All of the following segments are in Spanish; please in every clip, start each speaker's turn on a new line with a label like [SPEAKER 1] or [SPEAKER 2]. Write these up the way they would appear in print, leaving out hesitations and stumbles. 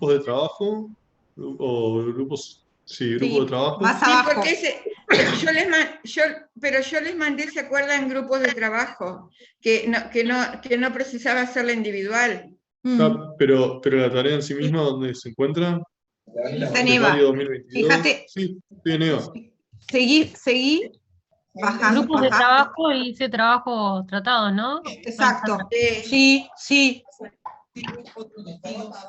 [SPEAKER 1] grupos de trabajo, o grupos, sí, grupos de
[SPEAKER 2] Sí,
[SPEAKER 1] trabajo.
[SPEAKER 2] más
[SPEAKER 3] Sí,
[SPEAKER 2] abajo.
[SPEAKER 3] porque pero yo les mandé, ¿se acuerdan? Grupos de trabajo, que no precisaba hacerla individual.
[SPEAKER 1] Pero la tarea en sí misma, ¿dónde se encuentra?
[SPEAKER 2] Está en EVA.
[SPEAKER 1] Temario 2022.
[SPEAKER 2] Fíjate,
[SPEAKER 1] Sí, estoy en EVA.
[SPEAKER 2] seguí, bajando,
[SPEAKER 4] Grupos de
[SPEAKER 2] bajando.
[SPEAKER 4] trabajo y ese trabajo tratado, ¿no?
[SPEAKER 2] Exacto.
[SPEAKER 3] Sí.
[SPEAKER 2] Sí.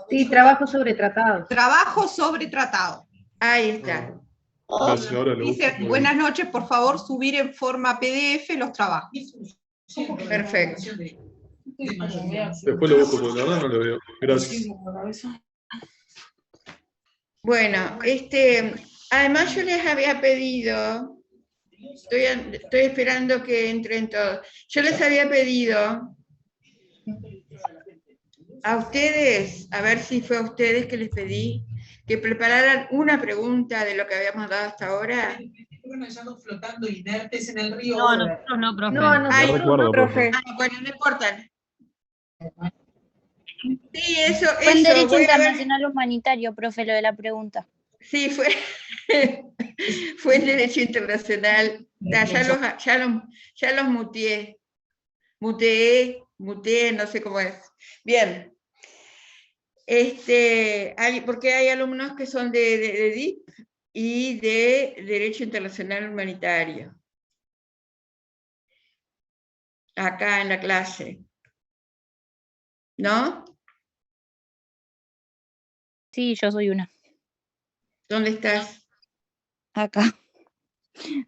[SPEAKER 5] Sí, trabajo sobre tratado.
[SPEAKER 2] Trabajo sobre tratado.
[SPEAKER 3] Ahí está.
[SPEAKER 1] Gracias, ahora lo
[SPEAKER 2] Dice,
[SPEAKER 1] busco.
[SPEAKER 2] buenas noches, por favor, subir en forma PDF los trabajos.
[SPEAKER 3] Perfecto.
[SPEAKER 1] Después lo busco, porque la verdad no lo veo. Gracias.
[SPEAKER 3] Bueno, además yo les había pedido, estoy esperando que entren todos. Yo les había pedido a ustedes, a ver si fue a ustedes que les pedí, que prepararan una pregunta de lo que habíamos dado hasta ahora.
[SPEAKER 6] Flotando inertes en el río.
[SPEAKER 4] No, nosotros no, profe.
[SPEAKER 5] No, nosotros no, profe.
[SPEAKER 3] Bueno, no importa. Sí, eso.
[SPEAKER 7] Fue en Derecho
[SPEAKER 3] voy a ver.
[SPEAKER 7] Internacional Humanitario, profe, lo de la pregunta.
[SPEAKER 3] Sí, fue en Derecho Internacional. Ya los muteé. Muteé, no sé cómo es. Bien. Porque hay alumnos que son de DIP y de Derecho Internacional Humanitario. Acá en la clase. ¿No?
[SPEAKER 7] Sí, yo soy una.
[SPEAKER 3] ¿Dónde estás?
[SPEAKER 7] Acá.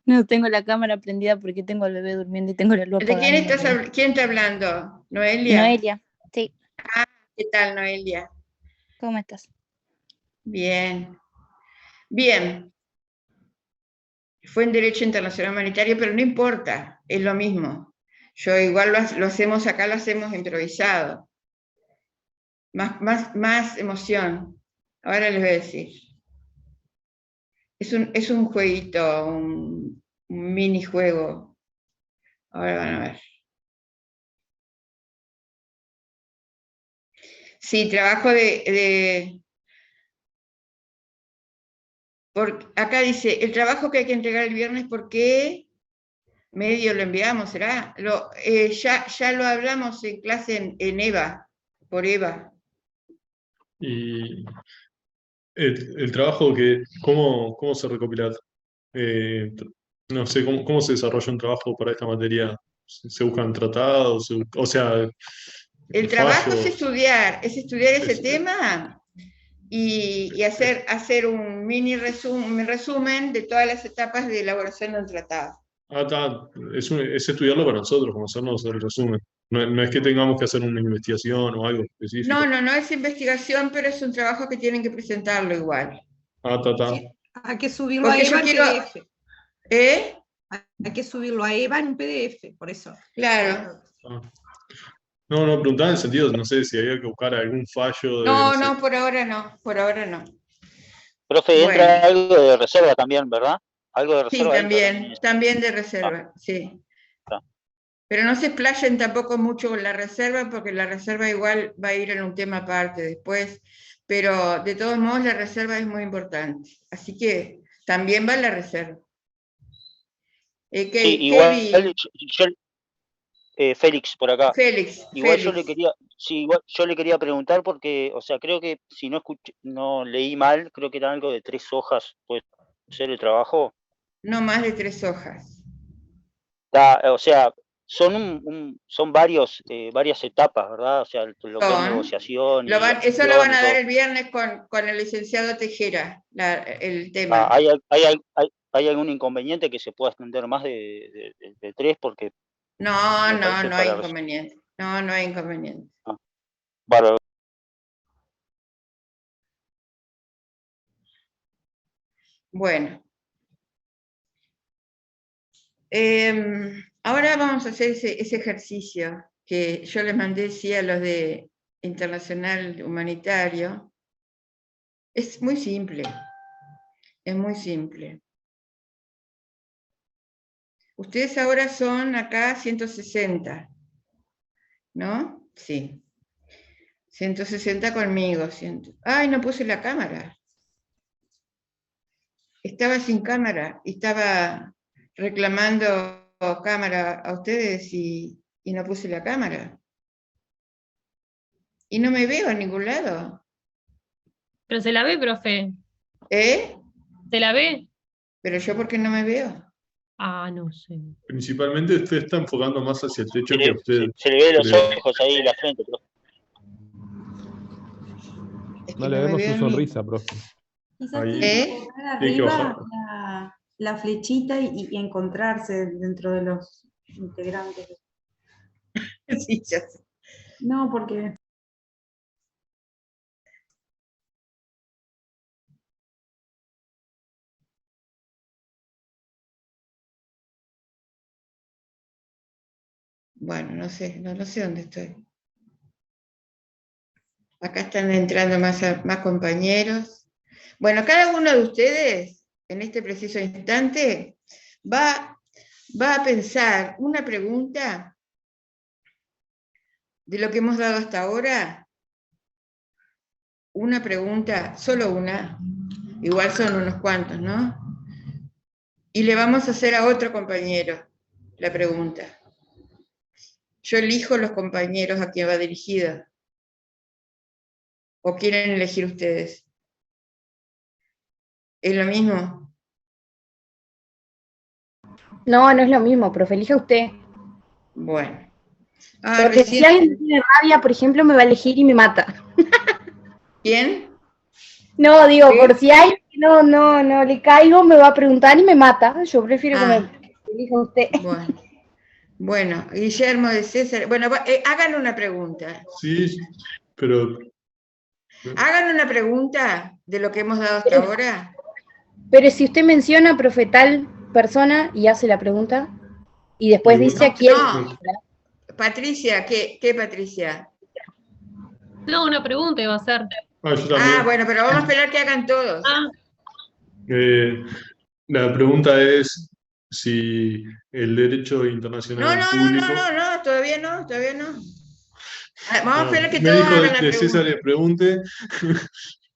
[SPEAKER 7] No tengo la cámara prendida porque tengo al bebé durmiendo y tengo la luz
[SPEAKER 3] ¿De
[SPEAKER 7] apagada.
[SPEAKER 3] quién está hablando? ¿Noelia?
[SPEAKER 7] Noelia, sí.
[SPEAKER 3] ¿Qué tal, Noelia?
[SPEAKER 7] ¿Cómo estás?
[SPEAKER 3] Bien. Bien. Fue en Derecho Internacional Humanitario, pero no importa, es lo mismo. Yo igual lo hacemos acá, lo hacemos improvisado. Más emoción. Ahora les voy a decir. Es un jueguito, un minijuego. Ahora van a ver. Sí, trabajo acá dice, el trabajo que hay que entregar el viernes, ¿por qué medio lo enviamos? ¿Será? Ya lo hablamos en clase en EVA, por EVA.
[SPEAKER 1] Y el trabajo ¿cómo se recopila? No sé, ¿cómo se desarrolla un trabajo para esta materia? ¿Se buscan tratados? O sea,
[SPEAKER 3] El trabajo es
[SPEAKER 1] fallos.
[SPEAKER 3] estudiar ese tema y hacer un resumen de todas las etapas de elaboración de un tratado.
[SPEAKER 1] Es estudiarlo para nosotros, como hacernos el resumen. No es que tengamos que hacer una investigación o algo específico.
[SPEAKER 3] No es investigación, pero es un trabajo que tienen que presentarlo igual.
[SPEAKER 2] Sí, hay que subirlo
[SPEAKER 3] Porque
[SPEAKER 2] a EVA
[SPEAKER 3] yo
[SPEAKER 2] en
[SPEAKER 3] quiero...
[SPEAKER 2] PDF.
[SPEAKER 3] ¿Eh?
[SPEAKER 2] Hay que subirlo a EVA en un PDF, por eso.
[SPEAKER 3] Claro.
[SPEAKER 1] No, preguntaba en el sentido, no sé si había que buscar algún fallo de,
[SPEAKER 3] No,
[SPEAKER 1] sé.
[SPEAKER 3] no, por ahora no.
[SPEAKER 8] Profe,
[SPEAKER 3] Bueno.
[SPEAKER 8] entra algo de reserva también, ¿verdad? Algo de
[SPEAKER 3] Sí,
[SPEAKER 8] reserva.
[SPEAKER 3] también de reserva, sí. Pero no se explayen tampoco mucho con la reserva, porque la reserva igual va a ir en un tema aparte después, pero de todos modos la reserva es muy importante. Así que también va la reserva.
[SPEAKER 8] Sí, igual Félix por acá.
[SPEAKER 3] Félix.
[SPEAKER 8] Igual yo le quería preguntar porque, o sea, creo que si no leí mal, creo que era algo de 3 hojas, ¿puede ser el trabajo?
[SPEAKER 3] No más de 3 hojas.
[SPEAKER 8] O sea, son varias etapas, ¿verdad? O sea, lo que es negociación.
[SPEAKER 3] Eso lo van a dar el viernes con el licenciado Tejera, el tema.
[SPEAKER 8] ¿Hay algún inconveniente que se pueda extender más de 3? Porque
[SPEAKER 3] no hay inconveniente. No hay inconveniente.
[SPEAKER 8] Bárbaro.
[SPEAKER 3] Bueno. Ahora vamos a hacer ese ejercicio que yo les mandé a los de Internacional Humanitario. Es muy simple. Es muy simple. Ustedes ahora son acá 160, ¿no? Sí. 160 conmigo. Ay, no puse la cámara. Estaba sin cámara y estaba reclamando cámara a ustedes y no puse la cámara. Y no me veo en ningún lado.
[SPEAKER 4] Pero se la ve, profe.
[SPEAKER 3] ¿Eh?
[SPEAKER 4] ¿Se la ve?
[SPEAKER 3] Pero yo, ¿por qué no me veo?
[SPEAKER 4] Ah, no sé.
[SPEAKER 1] Principalmente usted está enfocando más hacia el techo que a usted.
[SPEAKER 8] Se le ve los
[SPEAKER 1] creo.
[SPEAKER 8] ojos ahí, la frente, profe.
[SPEAKER 3] Es que
[SPEAKER 9] No le
[SPEAKER 3] no me
[SPEAKER 9] vemos
[SPEAKER 3] veo
[SPEAKER 9] su
[SPEAKER 3] ni-
[SPEAKER 9] sonrisa, profe.
[SPEAKER 5] Quizás
[SPEAKER 1] Ahí.
[SPEAKER 5] tiene
[SPEAKER 3] ¿Eh?
[SPEAKER 5] que borrar
[SPEAKER 1] Tiene que
[SPEAKER 5] arriba
[SPEAKER 1] bajar.
[SPEAKER 5] la flechita y encontrarse dentro de los integrantes.
[SPEAKER 3] Sí, ya sé.
[SPEAKER 5] No, porque
[SPEAKER 3] Bueno, no sé, no sé dónde estoy. Acá están entrando más compañeros. Bueno, cada uno de ustedes, en este preciso instante, va a pensar una pregunta de lo que hemos dado hasta ahora. Una pregunta, solo una, igual son unos cuantos, ¿no? Y le vamos a hacer a otro compañero la pregunta. Yo elijo los compañeros a quien va dirigida. ¿O quieren elegir ustedes? ¿Es lo mismo?
[SPEAKER 5] no, no es lo mismo, profe, elija usted.
[SPEAKER 3] Bueno. Ah,
[SPEAKER 5] Porque si
[SPEAKER 3] recién-
[SPEAKER 5] alguien tiene rabia, por ejemplo, me va a elegir y me mata.
[SPEAKER 3] ¿Quién?
[SPEAKER 5] No, digo,
[SPEAKER 3] ¿Sí?
[SPEAKER 5] por si hay no le caigo, me va a preguntar y me mata. Yo prefiero que
[SPEAKER 3] Ah.
[SPEAKER 5] me elija usted.
[SPEAKER 3] Bueno, Guillermo de César. Bueno, hagan una pregunta.
[SPEAKER 1] Sí, pero
[SPEAKER 3] Hagan una pregunta de lo que hemos dado hasta ahora.
[SPEAKER 5] Pero si usted menciona, profe, tal persona y hace la pregunta, y después
[SPEAKER 1] Y
[SPEAKER 5] dice
[SPEAKER 1] bueno,
[SPEAKER 5] a quién.
[SPEAKER 3] No. Patricia, ¿qué Patricia?
[SPEAKER 4] No, una pregunta iba a hacer.
[SPEAKER 1] yo también.
[SPEAKER 3] Ah, bueno, pero vamos a esperar que hagan todos.
[SPEAKER 4] Ah,
[SPEAKER 1] La pregunta es si el derecho internacional público.
[SPEAKER 3] No, todavía no. Ah, vamos a esperar que
[SPEAKER 1] Me
[SPEAKER 3] todos
[SPEAKER 1] dijo
[SPEAKER 3] hagan la
[SPEAKER 1] que César
[SPEAKER 3] pregunta.
[SPEAKER 1] le pregunte.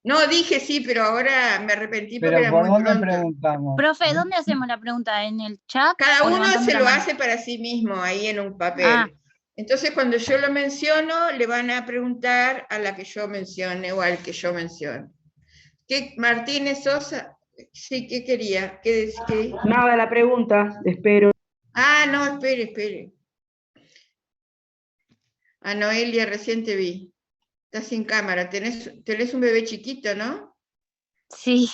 [SPEAKER 3] No, dije sí, pero ahora me arrepentí porque
[SPEAKER 10] Pero
[SPEAKER 3] era
[SPEAKER 10] ¿por
[SPEAKER 3] muy
[SPEAKER 10] dónde
[SPEAKER 3] pronto.
[SPEAKER 10] preguntamos?
[SPEAKER 7] Profe, ¿dónde hacemos la pregunta? ¿En el chat?
[SPEAKER 3] Cada
[SPEAKER 7] o
[SPEAKER 3] uno
[SPEAKER 7] levantando
[SPEAKER 3] se
[SPEAKER 7] la
[SPEAKER 3] lo
[SPEAKER 7] mano?
[SPEAKER 3] hace para sí mismo, ahí en un papel.
[SPEAKER 7] Ah.
[SPEAKER 3] Entonces, cuando yo lo menciono, le van a preguntar a la que yo mencione o al que yo mencione. ¿Qué, Martínez Sosa? Sí, ¿qué quería? ¿Qué?
[SPEAKER 11] Nada, la pregunta, espero.
[SPEAKER 3] Ah, no, espere. A Noelia, recién te vi. Estás sin cámara. Tenés un bebé chiquito, ¿no?
[SPEAKER 7] Sí,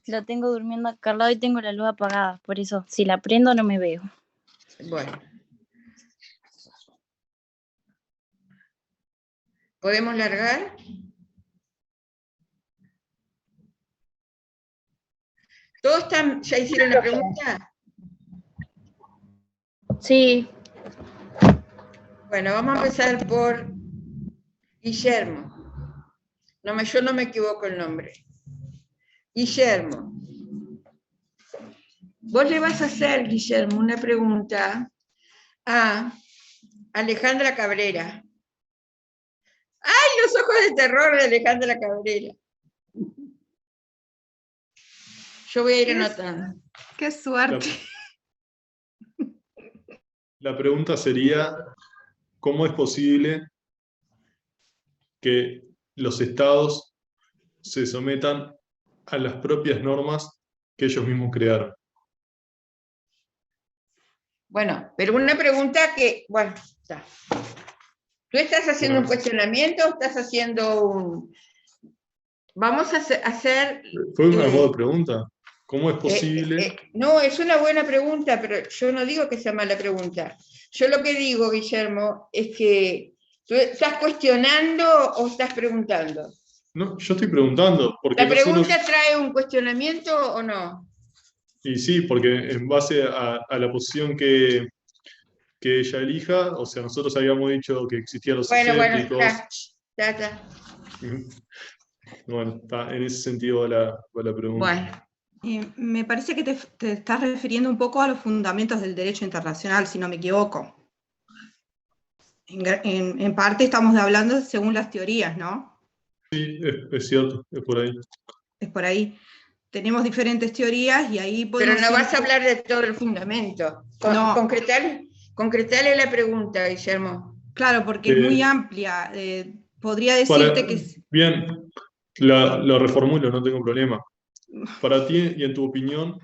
[SPEAKER 7] lo tengo durmiendo acá al lado y tengo la luz apagada. Por eso, si la prendo no me veo.
[SPEAKER 3] Bueno. ¿Podemos largar? ¿Todos ya hicieron la pregunta?
[SPEAKER 5] Sí.
[SPEAKER 3] Bueno, vamos a empezar por Guillermo. Yo no me equivoco el nombre. Guillermo. Vos le vas a hacer, Guillermo, una pregunta a Alejandra Cabrera. ¡Ay, los ojos de terror de Alejandra Cabrera! Yo voy a ir anotando.
[SPEAKER 2] ¡Qué suerte!
[SPEAKER 1] La pregunta sería, ¿cómo es posible que los estados se sometan a las propias normas que ellos mismos crearon?
[SPEAKER 3] Bueno, pero una pregunta que, bueno, está. ¿Tú estás haciendo un cuestionamiento o estás haciendo un...? Vamos a hacer...
[SPEAKER 1] ¿Fue una modo de pregunta? ¿Cómo es posible?
[SPEAKER 3] No, es una buena pregunta, pero yo no digo que sea mala pregunta. Yo lo que digo, Guillermo, es que ¿tú estás cuestionando o estás preguntando?
[SPEAKER 1] No, yo estoy preguntando. Porque
[SPEAKER 3] ¿La pregunta trae un cuestionamiento o no?
[SPEAKER 1] Y sí, porque en base a la posición que ella elija, o sea, nosotros habíamos dicho que existían los escépticos.
[SPEAKER 3] Está.
[SPEAKER 1] Bueno, está, en ese sentido va la pregunta.
[SPEAKER 2] Bueno. Me parece que te estás refiriendo un poco a los fundamentos del derecho internacional, si no me equivoco. En parte estamos hablando según las teorías, ¿no?
[SPEAKER 1] Sí, es cierto, es por ahí.
[SPEAKER 2] Es por ahí. Tenemos diferentes teorías y ahí
[SPEAKER 3] Pero
[SPEAKER 2] podemos...
[SPEAKER 3] no vas a hablar de todo el fundamento.
[SPEAKER 2] No.
[SPEAKER 3] Concretale la pregunta, Guillermo.
[SPEAKER 2] Claro, porque es muy amplia. Podría decirte que...
[SPEAKER 1] Bien, lo reformulo, no tengo problema. Para ti y en tu opinión,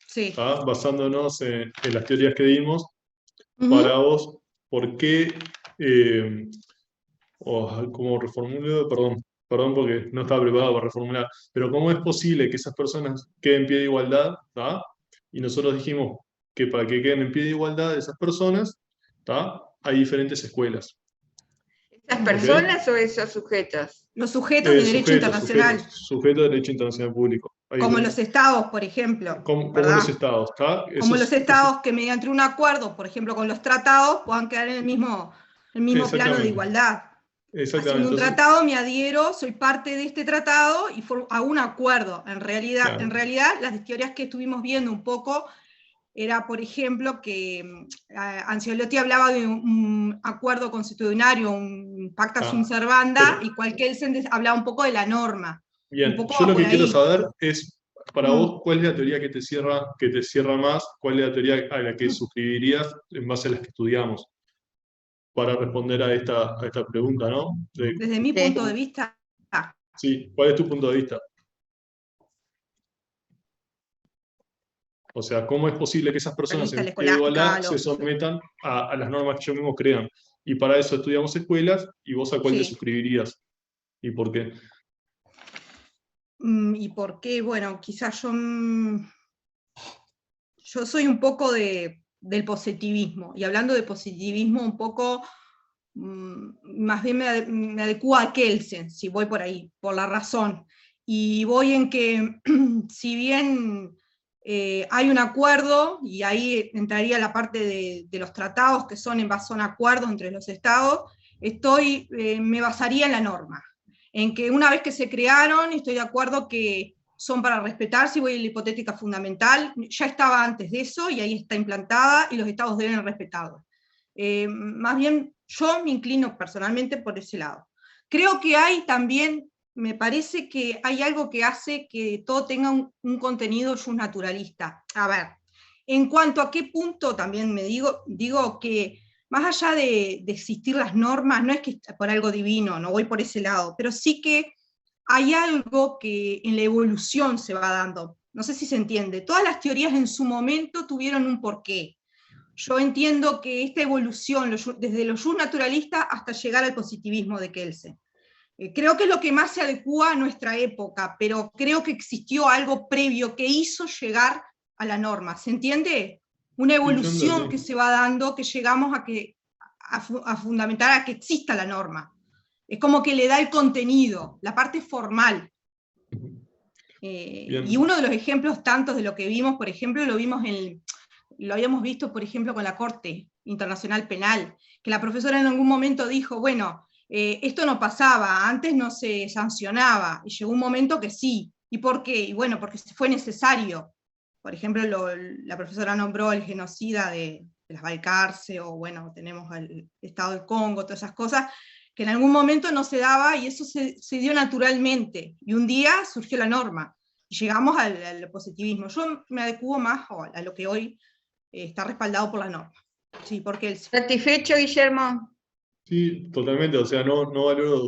[SPEAKER 2] Sí.
[SPEAKER 1] basándonos en las teorías que dimos,
[SPEAKER 2] Ujú.
[SPEAKER 1] para vos, ¿por qué, cómo reformulo? Perdón porque no estaba preparado para reformular, pero ¿cómo es posible que esas personas queden en pie de igualdad? Y nosotros dijimos que para que queden en pie de igualdad esas personas, hay diferentes escuelas.
[SPEAKER 3] ¿Esas personas o esos sujetos?
[SPEAKER 2] Los sujetos de derecho internacional.
[SPEAKER 1] Sujetos de derecho internacional público.
[SPEAKER 2] Como los estados, por ejemplo.
[SPEAKER 1] Como los estados,
[SPEAKER 2] Como los estados que mediante un acuerdo, por ejemplo, con los tratados, puedan quedar en el mismo plano de igualdad. Haciendo un tratado, me adhiero, soy parte de este tratado y hago un acuerdo. En realidad, las teorías que estuvimos viendo un poco era, por ejemplo, que Ancelotti hablaba de un acuerdo constitucionario, un pacta sunt servanda, y Kelsen hablaba un poco de la norma.
[SPEAKER 1] Bien, yo lo que quiero saber es, para vos, ¿cuál es la teoría que te cierra más? ¿Cuál es la teoría a la que suscribirías en base a las que estudiamos? Para responder a esta pregunta, ¿no?
[SPEAKER 2] Desde mi punto de vista.
[SPEAKER 1] Sí, ¿cuál es tu punto de vista? O sea, ¿cómo es posible que esas personas en pie de igualdad se sometan a las normas que ellos mismos crean? Y para eso estudiamos escuelas, ¿y vos a cuál te suscribirías? ¿Y por qué?
[SPEAKER 2] ¿Y por qué? Bueno, quizás yo soy un poco del positivismo, y hablando de positivismo un poco, más bien me adecuo a Kelsen, si voy por ahí, por la razón. Y voy en que, si bien hay un acuerdo, y ahí entraría la parte de los tratados, que son acuerdos entre los estados, me basaría en la norma, en que una vez que se crearon, estoy de acuerdo que son para respetarse, y voy a la hipotética fundamental, ya estaba antes de eso, y ahí está implantada, y los estados deben respetarlo. Más bien, yo me inclino personalmente por ese lado. Creo que hay también, me parece que hay algo que hace que todo tenga un contenido naturalista. A ver, en cuanto a qué punto también digo que más allá de existir las normas, no es que por algo divino, no voy por ese lado, pero sí que hay algo que en la evolución se va dando. No sé si se entiende. Todas las teorías en su momento tuvieron un porqué. Yo entiendo que esta evolución, desde lo naturalista hasta llegar al positivismo de Kelsen, creo que es lo que más se adecua a nuestra época, pero creo que existió algo previo que hizo llegar a la norma. ¿Se entiende? Una evolución que se va dando, que llegamos a fundamentar a que exista la norma. Es como que le da el contenido, la parte formal. Y uno de los ejemplos tantos de lo que vimos, por ejemplo, lo habíamos visto, por ejemplo, con la Corte Internacional Penal, que la profesora en algún momento dijo, bueno, esto no pasaba, antes no se sancionaba, y llegó un momento que sí. ¿Y por qué? Y bueno, porque fue necesario. Por ejemplo, la profesora nombró el genocida de las Balcarce, o bueno, tenemos el Estado del Congo, todas esas cosas, que en algún momento no se daba, y eso se dio naturalmente, y un día surgió la norma, y llegamos al positivismo. Yo me adecuo más a lo que hoy está respaldado por la norma. Sí, porque
[SPEAKER 3] ¿Satisfecho, Guillermo?
[SPEAKER 1] Sí, totalmente. O sea, no valoro,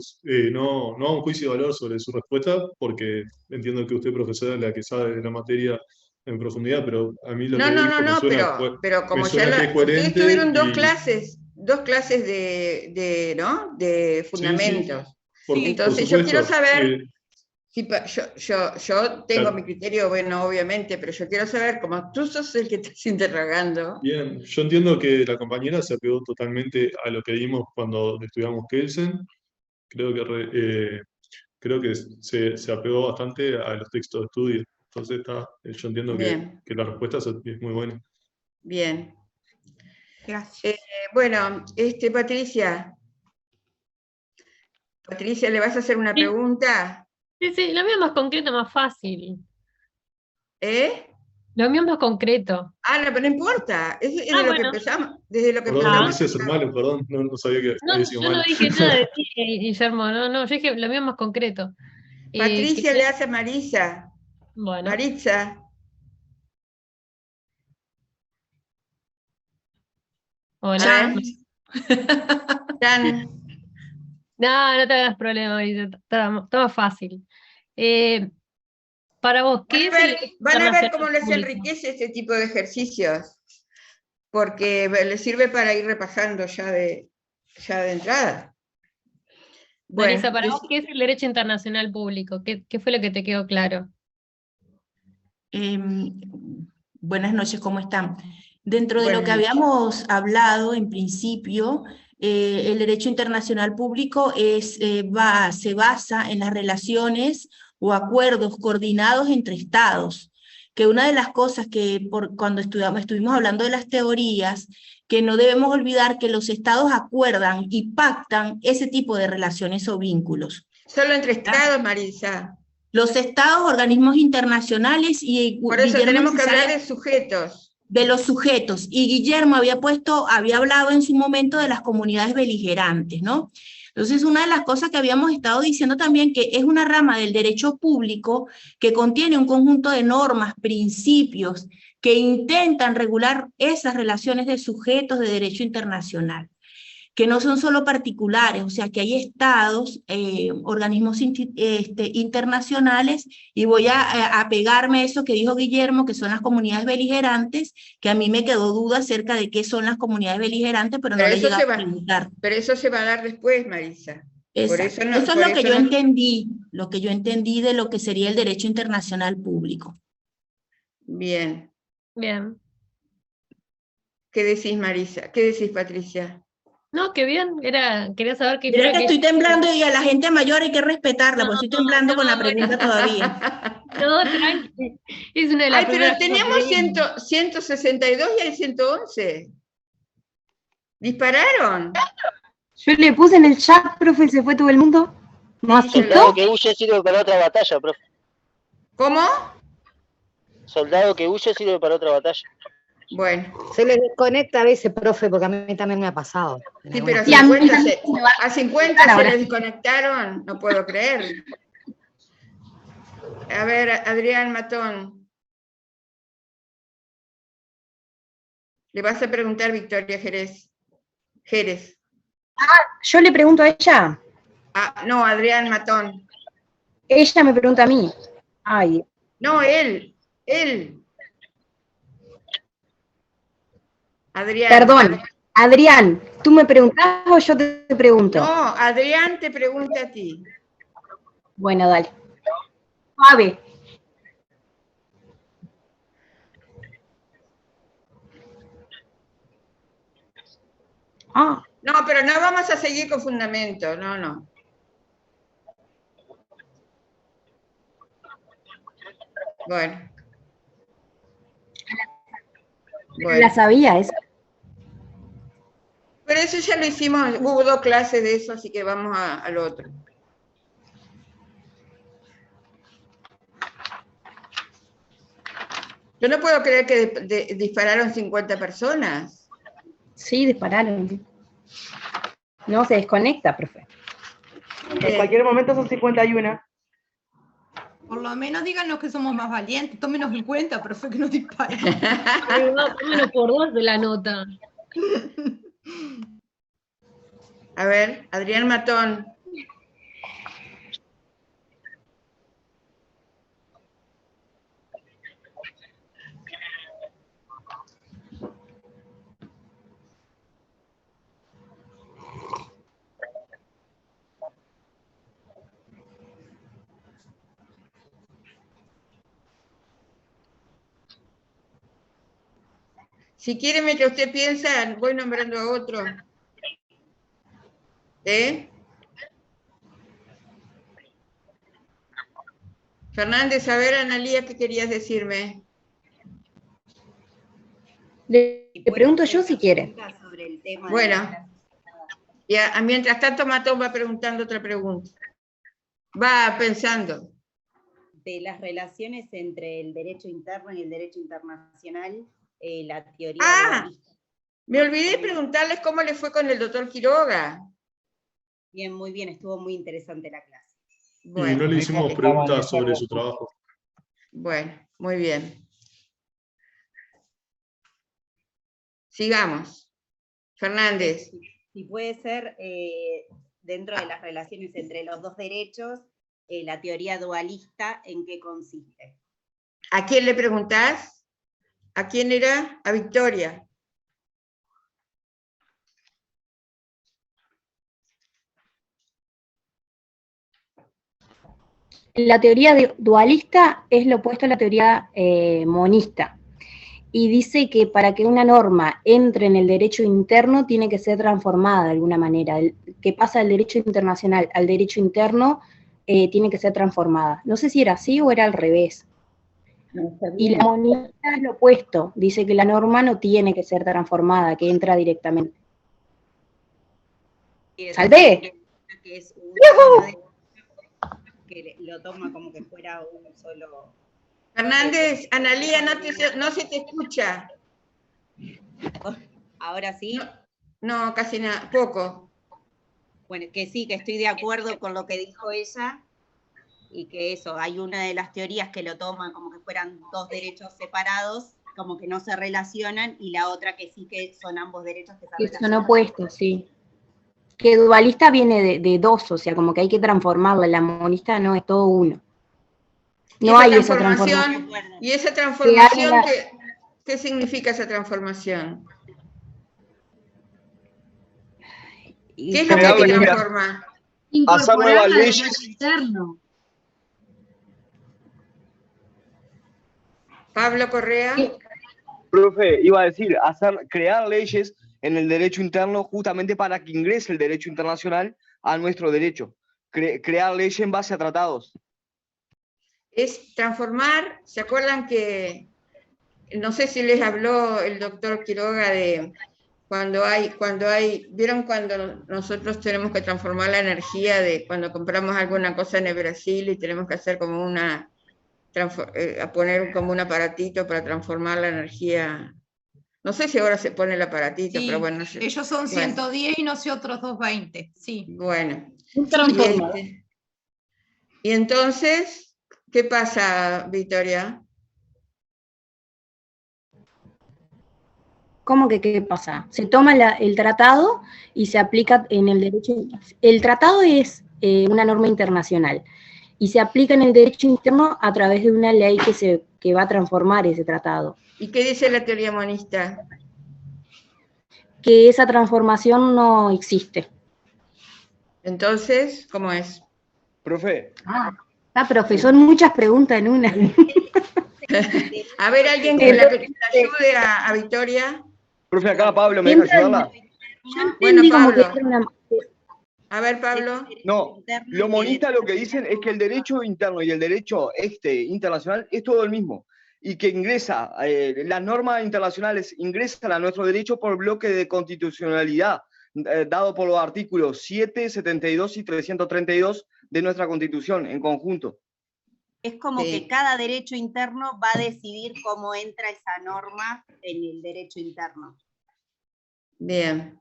[SPEAKER 1] no hago un juicio de valor sobre su respuesta, porque entiendo que usted, profesora, es la que sabe de la materia en profundidad, pero a mí lo que dijo me suena,
[SPEAKER 3] pero como
[SPEAKER 1] me suena que es coherente.
[SPEAKER 3] Ustedes tuvieron dos clases de fundamentos.
[SPEAKER 1] Sí,
[SPEAKER 3] entonces yo quiero saber, yo tengo mi criterio, bueno, obviamente, pero yo quiero saber, como tú sos el que estás interrogando.
[SPEAKER 1] Bien, yo entiendo que la compañera se apegó totalmente a lo que vimos cuando estudiamos Kelsen. Creo que se apegó bastante a los textos de estudio. Entonces yo entiendo que la respuesta es muy buena.
[SPEAKER 3] Bien.
[SPEAKER 2] Gracias.
[SPEAKER 3] Bueno, Patricia, ¿le vas a hacer una pregunta?
[SPEAKER 4] Sí, la mía más concreta, más fácil. Lo mío es más concreto.
[SPEAKER 3] Ah, no, pero no importa. Es de
[SPEAKER 4] Ah,
[SPEAKER 3] lo que
[SPEAKER 4] bueno.
[SPEAKER 3] empezamos. Desde lo que
[SPEAKER 1] Perdón,
[SPEAKER 3] empezamos.
[SPEAKER 1] quise ser malo, perdón, no sabía que
[SPEAKER 4] No,
[SPEAKER 1] había sido
[SPEAKER 4] yo no
[SPEAKER 1] malo.
[SPEAKER 4] dije nada de ti, Guillermo, yo dije lo mío es más concreto.
[SPEAKER 3] Patricia
[SPEAKER 4] Que-
[SPEAKER 3] le hace a Marisa.
[SPEAKER 4] Bueno,
[SPEAKER 3] Maritza.
[SPEAKER 4] hola.
[SPEAKER 3] Tan.
[SPEAKER 4] No te hagas problema, Marisa, está fácil. Para vos, ¿qué es el derecho
[SPEAKER 3] Van a ver
[SPEAKER 4] internacional
[SPEAKER 3] cómo les
[SPEAKER 4] público?
[SPEAKER 3] enriquece este tipo de ejercicios, porque les sirve para ir repasando ya de entrada.
[SPEAKER 4] Marisa,
[SPEAKER 3] Bueno,
[SPEAKER 4] para vos, ¿qué es el derecho internacional público? ¿Qué fue lo que te quedó claro?
[SPEAKER 9] Buenas noches, ¿cómo están? Dentro de lo
[SPEAKER 3] Buenas
[SPEAKER 9] que
[SPEAKER 3] noches.
[SPEAKER 9] habíamos hablado en principio, el derecho internacional público se basa en las relaciones o acuerdos coordinados entre estados, que una de las cosas que cuando estuvimos hablando de las teorías, que no debemos olvidar que los estados acuerdan y pactan ese tipo de relaciones o vínculos.
[SPEAKER 3] Solo entre estados, Marisa.
[SPEAKER 9] Los estados, organismos internacionales y
[SPEAKER 3] Por eso
[SPEAKER 9] Guillermo
[SPEAKER 3] tenemos que
[SPEAKER 9] Cisales,
[SPEAKER 3] hablar de sujetos.
[SPEAKER 9] de los sujetos. Y Guillermo había hablado en su momento de las comunidades beligerantes, ¿no? Entonces, una de las cosas que habíamos estado diciendo también, que es una rama del derecho público que contiene un conjunto de normas, principios, que intentan regular esas relaciones de sujetos de derecho internacional, que no son solo particulares, o sea, que hay estados, organismos internacionales, y voy a pegarme a eso que dijo Guillermo, que son las comunidades beligerantes, que a mí me quedó duda acerca de qué son las comunidades beligerantes, pero no le llegué a preguntar.
[SPEAKER 3] Pero eso se va a dar después, Marisa. Por eso
[SPEAKER 9] Eso
[SPEAKER 3] no,
[SPEAKER 9] es
[SPEAKER 3] por
[SPEAKER 9] lo que
[SPEAKER 3] eso
[SPEAKER 9] yo
[SPEAKER 3] no-
[SPEAKER 9] entendí, lo que yo entendí de lo que sería el derecho internacional público.
[SPEAKER 3] Bien.
[SPEAKER 4] Bien.
[SPEAKER 3] ¿Qué decís, Marisa? ¿Qué decís, Patricia?
[SPEAKER 4] No, qué bien, quería saber qué
[SPEAKER 9] Mira
[SPEAKER 4] fue
[SPEAKER 9] que estoy temblando y a la gente mayor hay que respetarla, porque estoy temblando con la pregunta todavía.
[SPEAKER 4] No, tranqui. Es una de las
[SPEAKER 3] Ay, pero
[SPEAKER 4] primeras
[SPEAKER 3] teníamos
[SPEAKER 4] cosas que vimos.
[SPEAKER 3] 162 y hay 111. ¿Dispararon?
[SPEAKER 5] Yo le puse en el chat, profe, se fue todo el mundo. ¿No
[SPEAKER 8] Soldado
[SPEAKER 5] asustó?
[SPEAKER 8] que huye sirve para otra batalla, profe.
[SPEAKER 3] ¿Cómo?
[SPEAKER 8] Soldado que huye sirve para otra batalla.
[SPEAKER 3] Bueno.
[SPEAKER 10] Se les desconecta a veces, profe, porque a mí también me ha pasado.
[SPEAKER 3] Sí, pero
[SPEAKER 5] Y a mí también
[SPEAKER 3] a 50 se
[SPEAKER 5] ahora.
[SPEAKER 3] les desconectaron, no puedo creer. A ver, Adrián Matón. Le vas a preguntar Victoria Jerez.
[SPEAKER 5] Yo le pregunto a ella.
[SPEAKER 3] Ah, no, Adrián Matón.
[SPEAKER 5] Ella me pregunta a mí. Ay,
[SPEAKER 3] No, él. Adrián.
[SPEAKER 5] perdón. Adrián, ¿tú me preguntás o yo te pregunto?
[SPEAKER 3] No, Adrián te pregunta a ti.
[SPEAKER 5] Bueno, dale. Suave. Ah,
[SPEAKER 3] No, pero no vamos a seguir con fundamento, no. Bueno.
[SPEAKER 5] la sabía esa.
[SPEAKER 3] Pero eso ya lo hicimos, hubo 2 clases de eso, así que vamos al otro. Yo no puedo creer que dispararon 50 personas.
[SPEAKER 5] Sí, dispararon. No, se desconecta, profe.
[SPEAKER 11] En cualquier momento son 51.
[SPEAKER 2] Por lo menos díganos que somos más valientes, tómenos en cuenta, profe, que nos disparen.
[SPEAKER 4] Tómelo por 2 de la nota.
[SPEAKER 3] A ver, Adrián Matón. Si quiere, mientras usted piensa, voy nombrando a otro. Fernández, a ver, Analía, ¿qué querías decirme?
[SPEAKER 5] Le pregunto yo si quiere.
[SPEAKER 3] Bueno, ya, mientras tanto Matón va preguntando otra pregunta. Va pensando.
[SPEAKER 12] de las relaciones entre el derecho interno y el derecho internacional, la teoría dualista.
[SPEAKER 3] Me olvidé preguntarles cómo le fue con el doctor Quiroga.
[SPEAKER 12] Bien, muy bien, estuvo muy interesante la clase.
[SPEAKER 1] Y no le hicimos preguntas sobre su trabajo.
[SPEAKER 3] Bueno, muy bien. Sigamos. Fernández.
[SPEAKER 12] Si puede ser, dentro de las relaciones entre los dos derechos, la teoría dualista, ¿en qué consiste?
[SPEAKER 3] ¿A quién le preguntás? ¿A quién era? A Victoria.
[SPEAKER 5] La teoría dualista es lo opuesto a la teoría monista. Y dice que para que una norma entre en el derecho interno tiene que ser transformada de alguna manera. Que pasa del derecho internacional al derecho interno tiene que ser transformada. No sé si era así o era al revés. Y la monista es lo opuesto. Dice que la norma no tiene que ser transformada, que entra directamente. ¡Salvé!
[SPEAKER 12] Que es que lo toma como que fuera un solo...
[SPEAKER 3] Fernández, Analía, no se te escucha.
[SPEAKER 12] ¿Ahora sí?
[SPEAKER 3] No, casi nada, poco.
[SPEAKER 12] Bueno, que sí, que estoy de acuerdo con lo que dijo ella, y que eso, hay una de las teorías que lo toma como que fueran dos derechos separados, como que no se relacionan, y la otra que sí que son ambos derechos que se relacionan.
[SPEAKER 5] Son opuestos, sí. Que dualista viene de dos, o sea, como que hay que transformarla. La monista no, es todo uno. No hay esa transformación.
[SPEAKER 3] ¿Y esa transformación, qué significa esa transformación? ¿Qué es lo que hay que transformar?
[SPEAKER 13] Hacer nuevas leyes.
[SPEAKER 3] Pablo Correa.
[SPEAKER 13] Profe, iba a decir, crear leyes en el derecho interno justamente para que ingrese el derecho internacional a nuestro derecho. Crear leyes en base a tratados.
[SPEAKER 3] Es transformar, ¿se acuerdan que, no sé si les habló el doctor Quiroga de ¿vieron cuando nosotros tenemos que transformar la energía de cuando compramos alguna cosa en el Brasil y tenemos que hacer como a poner como un aparatito para transformar la energía? No sé si ahora se pone el aparatito,
[SPEAKER 2] Sí,
[SPEAKER 3] pero bueno.
[SPEAKER 2] ellos son 110 y nosotros 220, sí.
[SPEAKER 3] Bueno.
[SPEAKER 2] Un transformador.
[SPEAKER 3] Y entonces, ¿qué pasa, Victoria?
[SPEAKER 5] ¿Cómo que qué pasa? Se toma el tratado y se aplica en el derecho. El tratado es una norma internacional y se aplica en el derecho interno a través de una ley que va a transformar ese tratado.
[SPEAKER 3] ¿Y qué dice la teoría monista?
[SPEAKER 5] Que esa transformación no existe.
[SPEAKER 3] Entonces, ¿cómo es?
[SPEAKER 13] Profe.
[SPEAKER 5] Profe, son muchas preguntas en una.
[SPEAKER 3] A ver, alguien que la ayude a Victoria.
[SPEAKER 13] Profe, acá Pablo, ¿me deja ayudarla?
[SPEAKER 3] Bueno, Pablo. A ver, Pablo.
[SPEAKER 13] No, lo monista lo que dicen es que el derecho interno y el derecho internacional es todo el mismo. Y que ingresa, las normas internacionales ingresan a nuestro derecho por bloque de constitucionalidad, dado por los artículos 7, 72 y 332 de nuestra Constitución en conjunto.
[SPEAKER 12] Es como que cada derecho interno va a decidir cómo entra esa norma en el derecho interno.
[SPEAKER 3] Bien.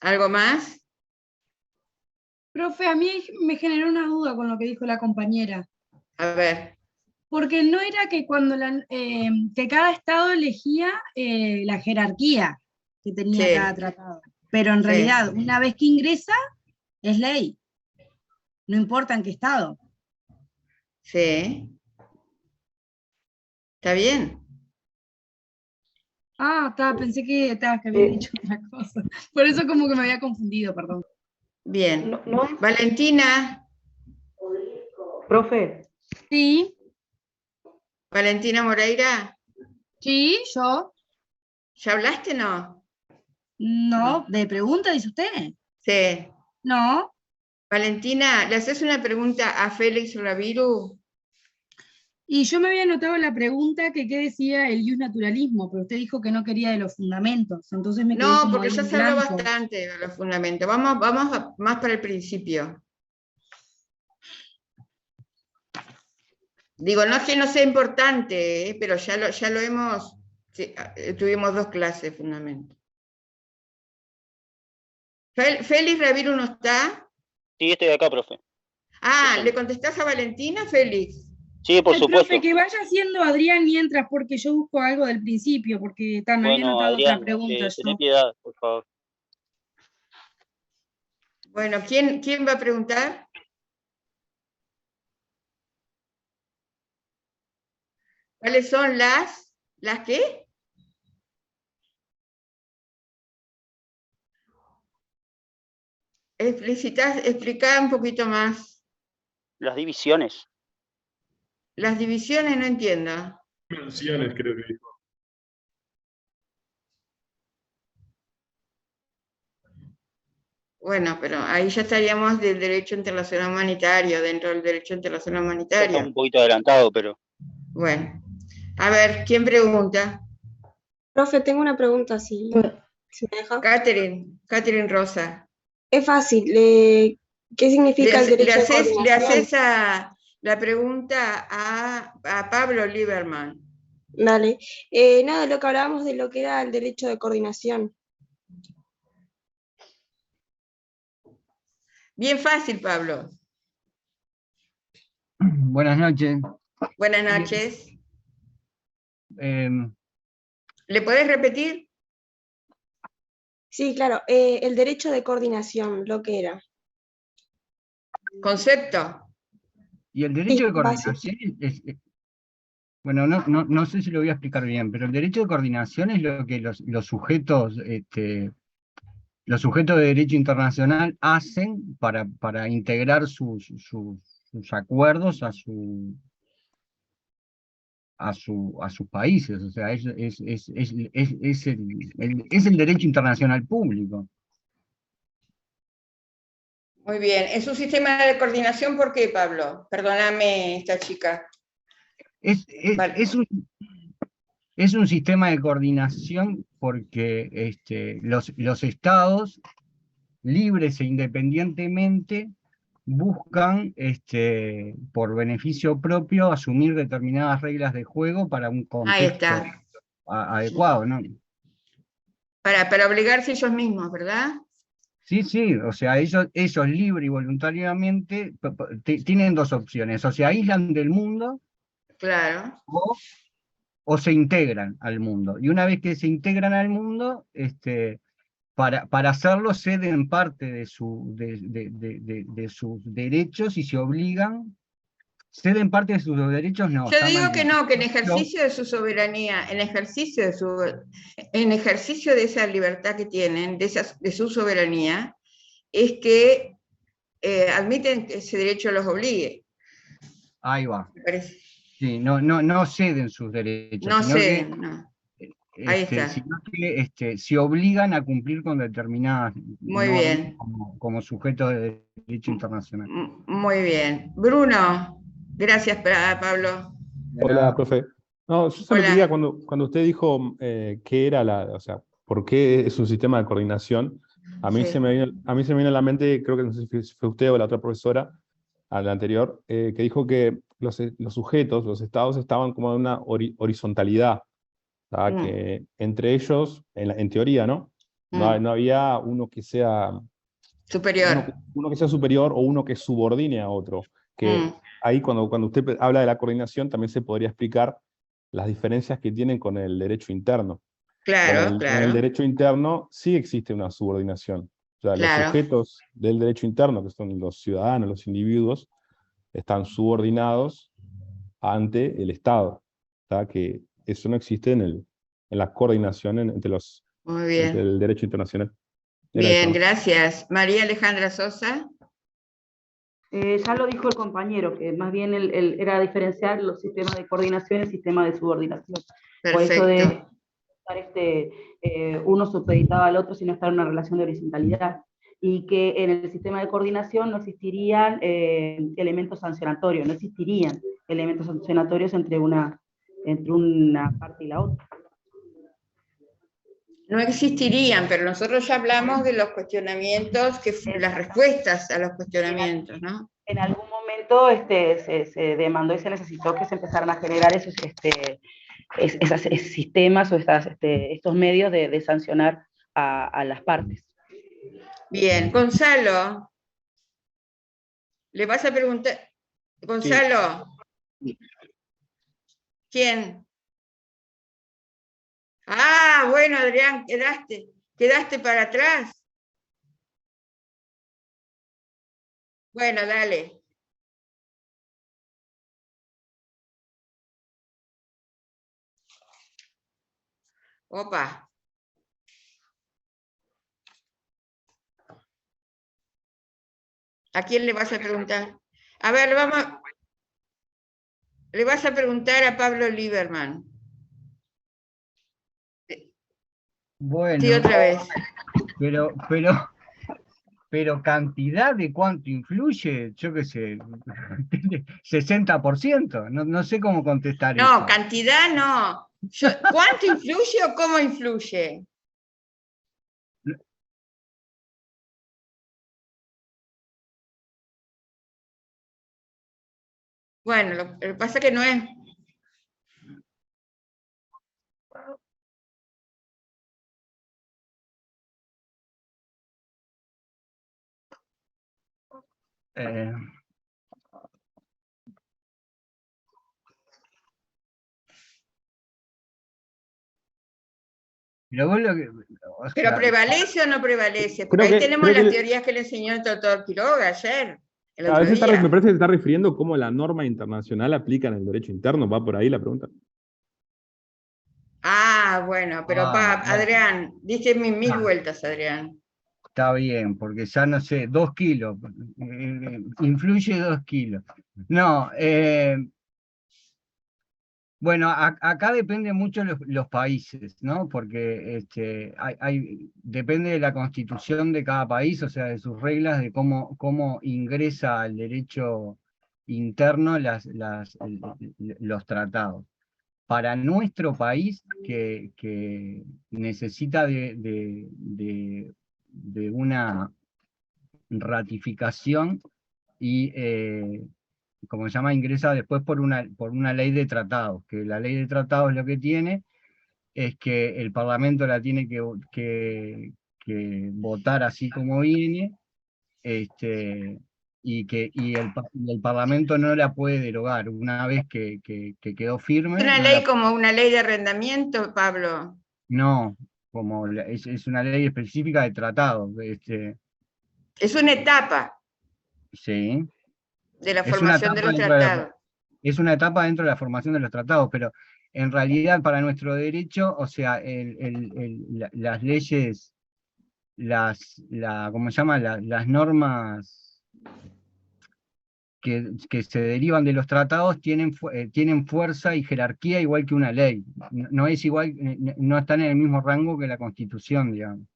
[SPEAKER 3] ¿Algo más?
[SPEAKER 14] Profe, a mí me generó una duda con lo que dijo la compañera.
[SPEAKER 3] A ver.
[SPEAKER 14] Porque no era que cuando que cada estado elegía la jerarquía que tenía cada tratado. Pero en realidad, una vez que ingresa, es ley. No importa en qué estado.
[SPEAKER 3] Sí. ¿Está bien?
[SPEAKER 14] Pensé que había dicho otra cosa. Por eso como que me había confundido, perdón.
[SPEAKER 3] Bien. Valentina.
[SPEAKER 11] Profe.
[SPEAKER 14] Sí.
[SPEAKER 3] Valentina Moreira.
[SPEAKER 14] Sí, yo.
[SPEAKER 3] ¿Ya hablaste o no?
[SPEAKER 14] No, ¿de pregunta dice usted?
[SPEAKER 3] Sí.
[SPEAKER 14] No.
[SPEAKER 3] Valentina, ¿le haces una pregunta a Félix Raviru?
[SPEAKER 14] Y yo me había anotado la pregunta que qué decía el naturalismo, pero usted dijo que no quería de los fundamentos, entonces me quedé
[SPEAKER 3] No,
[SPEAKER 14] como
[SPEAKER 3] porque
[SPEAKER 14] ahí
[SPEAKER 3] ya
[SPEAKER 14] en
[SPEAKER 3] se habló
[SPEAKER 14] blanco.
[SPEAKER 3] bastante de los fundamentos. Vamos más para el principio. Digo, no es que no sea importante, pero ya lo hemos, sí, tuvimos 2 clases fundamentalmente. ¿Félix Raviru no está?
[SPEAKER 8] Sí, estoy acá, profe.
[SPEAKER 3] Ah, ¿le contestás a Valentina, Félix?
[SPEAKER 8] Sí, por
[SPEAKER 14] Ay,
[SPEAKER 8] supuesto.
[SPEAKER 14] profe, que vaya haciendo Adrián mientras, porque yo busco algo del principio, porque me había
[SPEAKER 8] Bueno,
[SPEAKER 14] anotado
[SPEAKER 8] Adrián,
[SPEAKER 14] otra pregunta
[SPEAKER 8] tené
[SPEAKER 14] yo.
[SPEAKER 8] piedad, por favor.
[SPEAKER 3] Bueno, ¿quién va a preguntar? ¿Cuáles son las qué? Explicá un poquito más.
[SPEAKER 8] Las divisiones.
[SPEAKER 3] Las divisiones no entiendo.
[SPEAKER 1] Dimensiones, creo que dijo.
[SPEAKER 3] Bueno, pero ahí ya estaríamos del derecho internacional humanitario, dentro del derecho internacional
[SPEAKER 8] Ya
[SPEAKER 3] humanitario.
[SPEAKER 8] está un poquito adelantado, pero...
[SPEAKER 3] Bueno, a ver, ¿quién pregunta?
[SPEAKER 15] Profe, tengo una pregunta, si me deja.
[SPEAKER 3] Catherine Rosa.
[SPEAKER 15] Es fácil. ¿Qué significa el derecho de coordinación?
[SPEAKER 3] Le haces la pregunta a Pablo Lieberman.
[SPEAKER 15] Dale. Nada, lo que hablábamos de lo que era el derecho de coordinación.
[SPEAKER 3] Bien fácil, Pablo.
[SPEAKER 16] Buenas noches.
[SPEAKER 3] Buenas noches.
[SPEAKER 16] Em,
[SPEAKER 3] ¿Le podés repetir?
[SPEAKER 15] Sí, claro. El derecho de coordinación, lo que era.
[SPEAKER 3] Concepto.
[SPEAKER 16] y el derecho de
[SPEAKER 15] básico.
[SPEAKER 16] coordinación bueno, no sé si lo voy a explicar bien, pero el derecho de coordinación es lo que los sujetos de derecho internacional hacen para integrar sus acuerdos a sus países. O sea, es el derecho internacional público.
[SPEAKER 3] Muy bien. ¿Es un sistema de coordinación por qué, Pablo? Perdóname, esta chica.
[SPEAKER 16] Es un sistema de coordinación porque los estados, libres e independientemente, buscan, por beneficio propio, asumir determinadas reglas de juego para un
[SPEAKER 3] Ahí
[SPEAKER 16] contexto
[SPEAKER 3] está.
[SPEAKER 16] adecuado, ¿no?
[SPEAKER 3] Para obligarse ellos mismos, ¿verdad?
[SPEAKER 16] Sí, o sea, ellos libre y voluntariamente tienen 2 opciones: o se aíslan del mundo,
[SPEAKER 3] claro,
[SPEAKER 16] o se integran al mundo. Y una vez que se integran al mundo, para hacerlo ceden parte de sus derechos y se obligan. ¿Ceden parte de sus derechos? No.
[SPEAKER 3] Yo digo que no, que en ejercicio de su soberanía, en ejercicio de esa libertad que tienen, de su soberanía, es que admiten que ese derecho los obligue.
[SPEAKER 16] Ahí va.
[SPEAKER 3] Me parece.
[SPEAKER 16] Sí, no ceden sus derechos.
[SPEAKER 3] No
[SPEAKER 16] sino
[SPEAKER 3] ceden,
[SPEAKER 16] que,
[SPEAKER 3] no. Ahí está.
[SPEAKER 16] Sino que se obligan a cumplir con determinadas
[SPEAKER 3] Muy
[SPEAKER 16] normas
[SPEAKER 3] bien.
[SPEAKER 16] como sujetos de derecho internacional.
[SPEAKER 3] Muy bien. Bruno, gracias, Pablo.
[SPEAKER 17] Hola, profe. No, yo solo
[SPEAKER 3] Hola.
[SPEAKER 17] quería, cuando usted dijo qué era o sea, por qué es un sistema de coordinación, a mí
[SPEAKER 3] Sí.
[SPEAKER 17] se me vino a la mente, creo que no sé si fue usted o la otra profesora, a la anterior, que dijo que los sujetos, los estados, estaban como en una horizontalidad, ¿verdad? Que entre ellos, en teoría, ¿no? No había uno que sea
[SPEAKER 3] superior.
[SPEAKER 17] Uno que sea superior o uno que subordine a otro. Que ahí cuando usted habla de la coordinación también se podría explicar las diferencias que tienen con el derecho interno.
[SPEAKER 3] Claro,
[SPEAKER 17] En el derecho interno sí existe una subordinación. O sea,
[SPEAKER 3] Claro.
[SPEAKER 17] los sujetos del derecho interno, que son los ciudadanos, los individuos, están subordinados ante el Estado. ¿Tá? Que eso no existe en la coordinación entre
[SPEAKER 3] Muy bien.
[SPEAKER 17] entre el derecho internacional. Era
[SPEAKER 3] Bien,
[SPEAKER 17] eso.
[SPEAKER 3] gracias. María Alejandra Sosa.
[SPEAKER 11] Ya lo dijo el compañero, que más bien él era diferenciar los sistemas de coordinación y el sistema de subordinación. Por eso de estar uno supeditado al otro, sino estar en una relación de horizontalidad. Y que en el sistema de coordinación no existirían elementos sancionatorios, no existirían elementos sancionatorios entre una parte y la otra.
[SPEAKER 3] No existirían, pero nosotros ya hablamos de los cuestionamientos, las respuestas a los cuestionamientos, ¿no?
[SPEAKER 11] En algún momento momento se demandó y se necesitó que se empezaran a generar esos sistemas o estos medios de sancionar a las partes.
[SPEAKER 3] Bien, Gonzalo, ¿le vas a preguntar? Gonzalo, ¿quién? Ah, bueno, Adrián, quedaste para atrás. Bueno, dale. Opa. ¿A quién le vas a preguntar? A ver, le vas a preguntar a Pablo Lieberman.
[SPEAKER 16] Bueno,
[SPEAKER 3] Sí, otra vez.
[SPEAKER 16] Pero cantidad de cuánto influye, yo qué sé, 60%, no sé cómo contestar eso.
[SPEAKER 3] No, cantidad no. ¿Cuánto influye o cómo influye? Bueno, lo que pasa es que no es...
[SPEAKER 16] Pero vos lo que,
[SPEAKER 3] ¿Pero prevalece o no prevalece? Porque ahí tenemos las teorías que le enseñó el doctor Quiroga ayer, el otro día.
[SPEAKER 17] Me parece que se está refiriendo cómo la norma internacional aplica en el derecho interno. ¿Va por ahí la pregunta?
[SPEAKER 3] Ah, bueno, pero Adrián, diste mil vueltas, Adrián.
[SPEAKER 16] Está bien, porque ya no sé, 2 kilos, influye 2 kilos. No, bueno, acá depende mucho los países, ¿no? Porque depende de la constitución de cada país, o sea, de sus reglas, de cómo ingresa al derecho interno los tratados. Para nuestro país, que necesita de una ratificación y, como se llama, ingresa después por una ley de tratados, que la ley de tratados lo que tiene es que el Parlamento la tiene que votar así como viene, y el Parlamento no la puede derogar una vez que quedó firme.
[SPEAKER 3] ¿Es una ley como una ley de arrendamiento, Pablo?
[SPEAKER 16] No, es una ley específica de tratados.
[SPEAKER 3] Es una etapa.
[SPEAKER 16] Sí.
[SPEAKER 3] De la formación de los tratados.
[SPEAKER 16] Es una etapa dentro de la formación de los tratados, pero en realidad para nuestro derecho, o sea, las leyes, ¿cómo se llama? Las normas que se derivan de los tratados tienen fuerza y jerarquía igual que una ley. No es igual, no están en el mismo rango que la Constitución, digamos.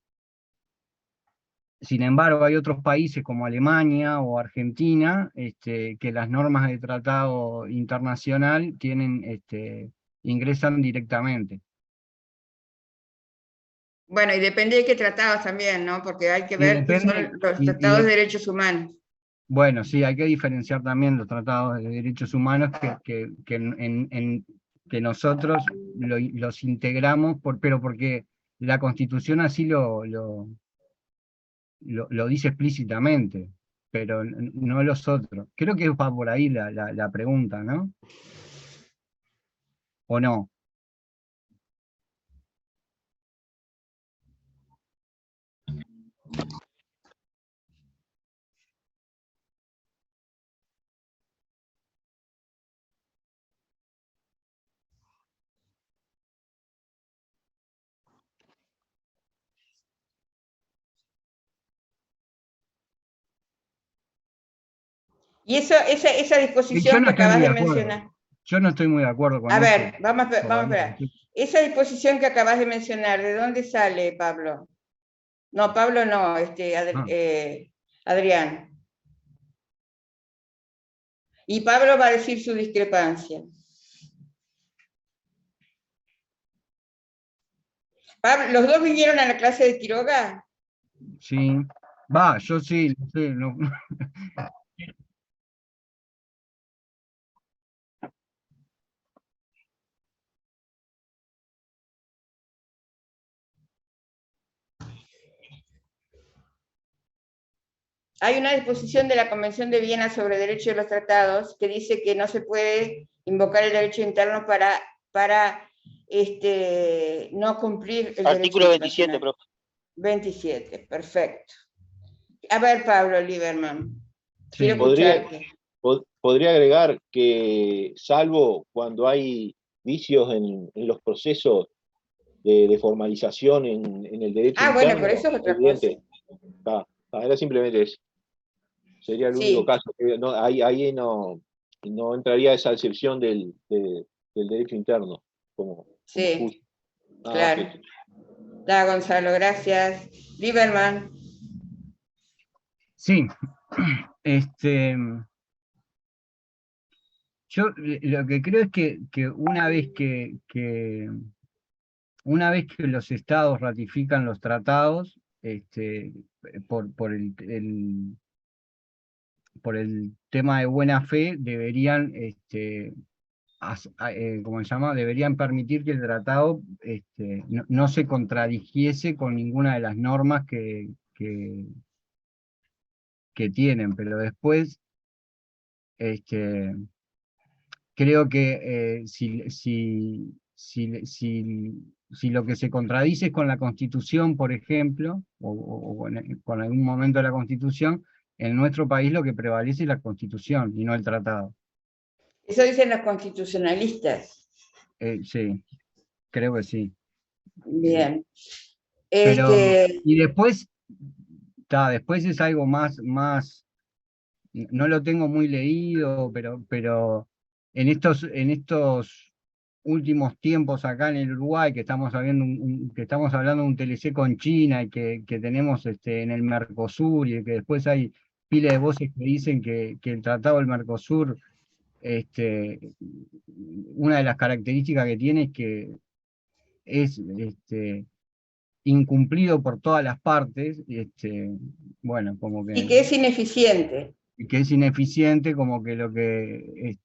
[SPEAKER 16] Sin embargo, hay otros países como Alemania o Argentina, que las normas de tratado internacional ingresan directamente.
[SPEAKER 3] Bueno, y depende de qué tratados también, ¿no? Porque hay que ver qué son los tratados de derechos humanos.
[SPEAKER 16] Bueno, sí, hay que diferenciar también los tratados de derechos humanos que nosotros los integramos, pero porque la Constitución así lo dice explícitamente, pero no los otros. Creo que va por ahí la pregunta, ¿no? ¿O no?
[SPEAKER 3] Y esa disposición que acabas de mencionar.
[SPEAKER 16] Yo no estoy muy de acuerdo con eso.
[SPEAKER 3] A ver, vamos a ver. Esa disposición que acabas de mencionar, ¿de dónde sale, Pablo? No, Pablo no, Adrián. Y Pablo va a decir su discrepancia. Pablo, ¿los dos vinieron a la clase de Quiroga?
[SPEAKER 16] Sí, yo sí, no sé, no.
[SPEAKER 3] hay una disposición de la Convención de Viena sobre Derecho de los Tratados que dice que no se puede invocar el derecho interno para no cumplir el
[SPEAKER 8] Artículo
[SPEAKER 3] derecho
[SPEAKER 8] 27, profe.
[SPEAKER 3] 27, perfecto. A ver, Pablo Lieberman.
[SPEAKER 16] Sí.
[SPEAKER 3] Quiero escucharte.
[SPEAKER 18] Podría agregar que, salvo cuando hay vicios en los procesos de formalización en el derecho interno,
[SPEAKER 3] bueno, pero eso es otra cosa.
[SPEAKER 18] Era simplemente eso. Sería el único caso. Ahí no entraría esa excepción del derecho interno.
[SPEAKER 3] Sí, claro. Da, Gonzalo, gracias. Lieberman.
[SPEAKER 16] Sí, yo lo que creo es que una vez que los estados ratifican los tratados, por el tema de buena fe, deberían, ¿cómo se llama? Deberían permitir que el tratado no se contradijese con ninguna de las normas que tienen, pero después creo que si lo que se contradice es con la Constitución, por ejemplo, o con algún momento de la Constitución, en nuestro país lo que prevalece es la Constitución y no el tratado.
[SPEAKER 3] Eso dicen los constitucionalistas.
[SPEAKER 16] Sí, creo que sí.
[SPEAKER 3] Bien.
[SPEAKER 16] Pero, y después es algo más, no lo tengo muy leído, pero en estos últimos tiempos acá en el Uruguay, que estamos hablando de un TLC con China, y que tenemos en el Mercosur, y que después hay pila de voces que dicen que el Tratado del Mercosur, una de las características que tiene es que es incumplido por todas las partes, bueno, como que...
[SPEAKER 3] Y que es ineficiente.
[SPEAKER 16] Y que es ineficiente, como que lo que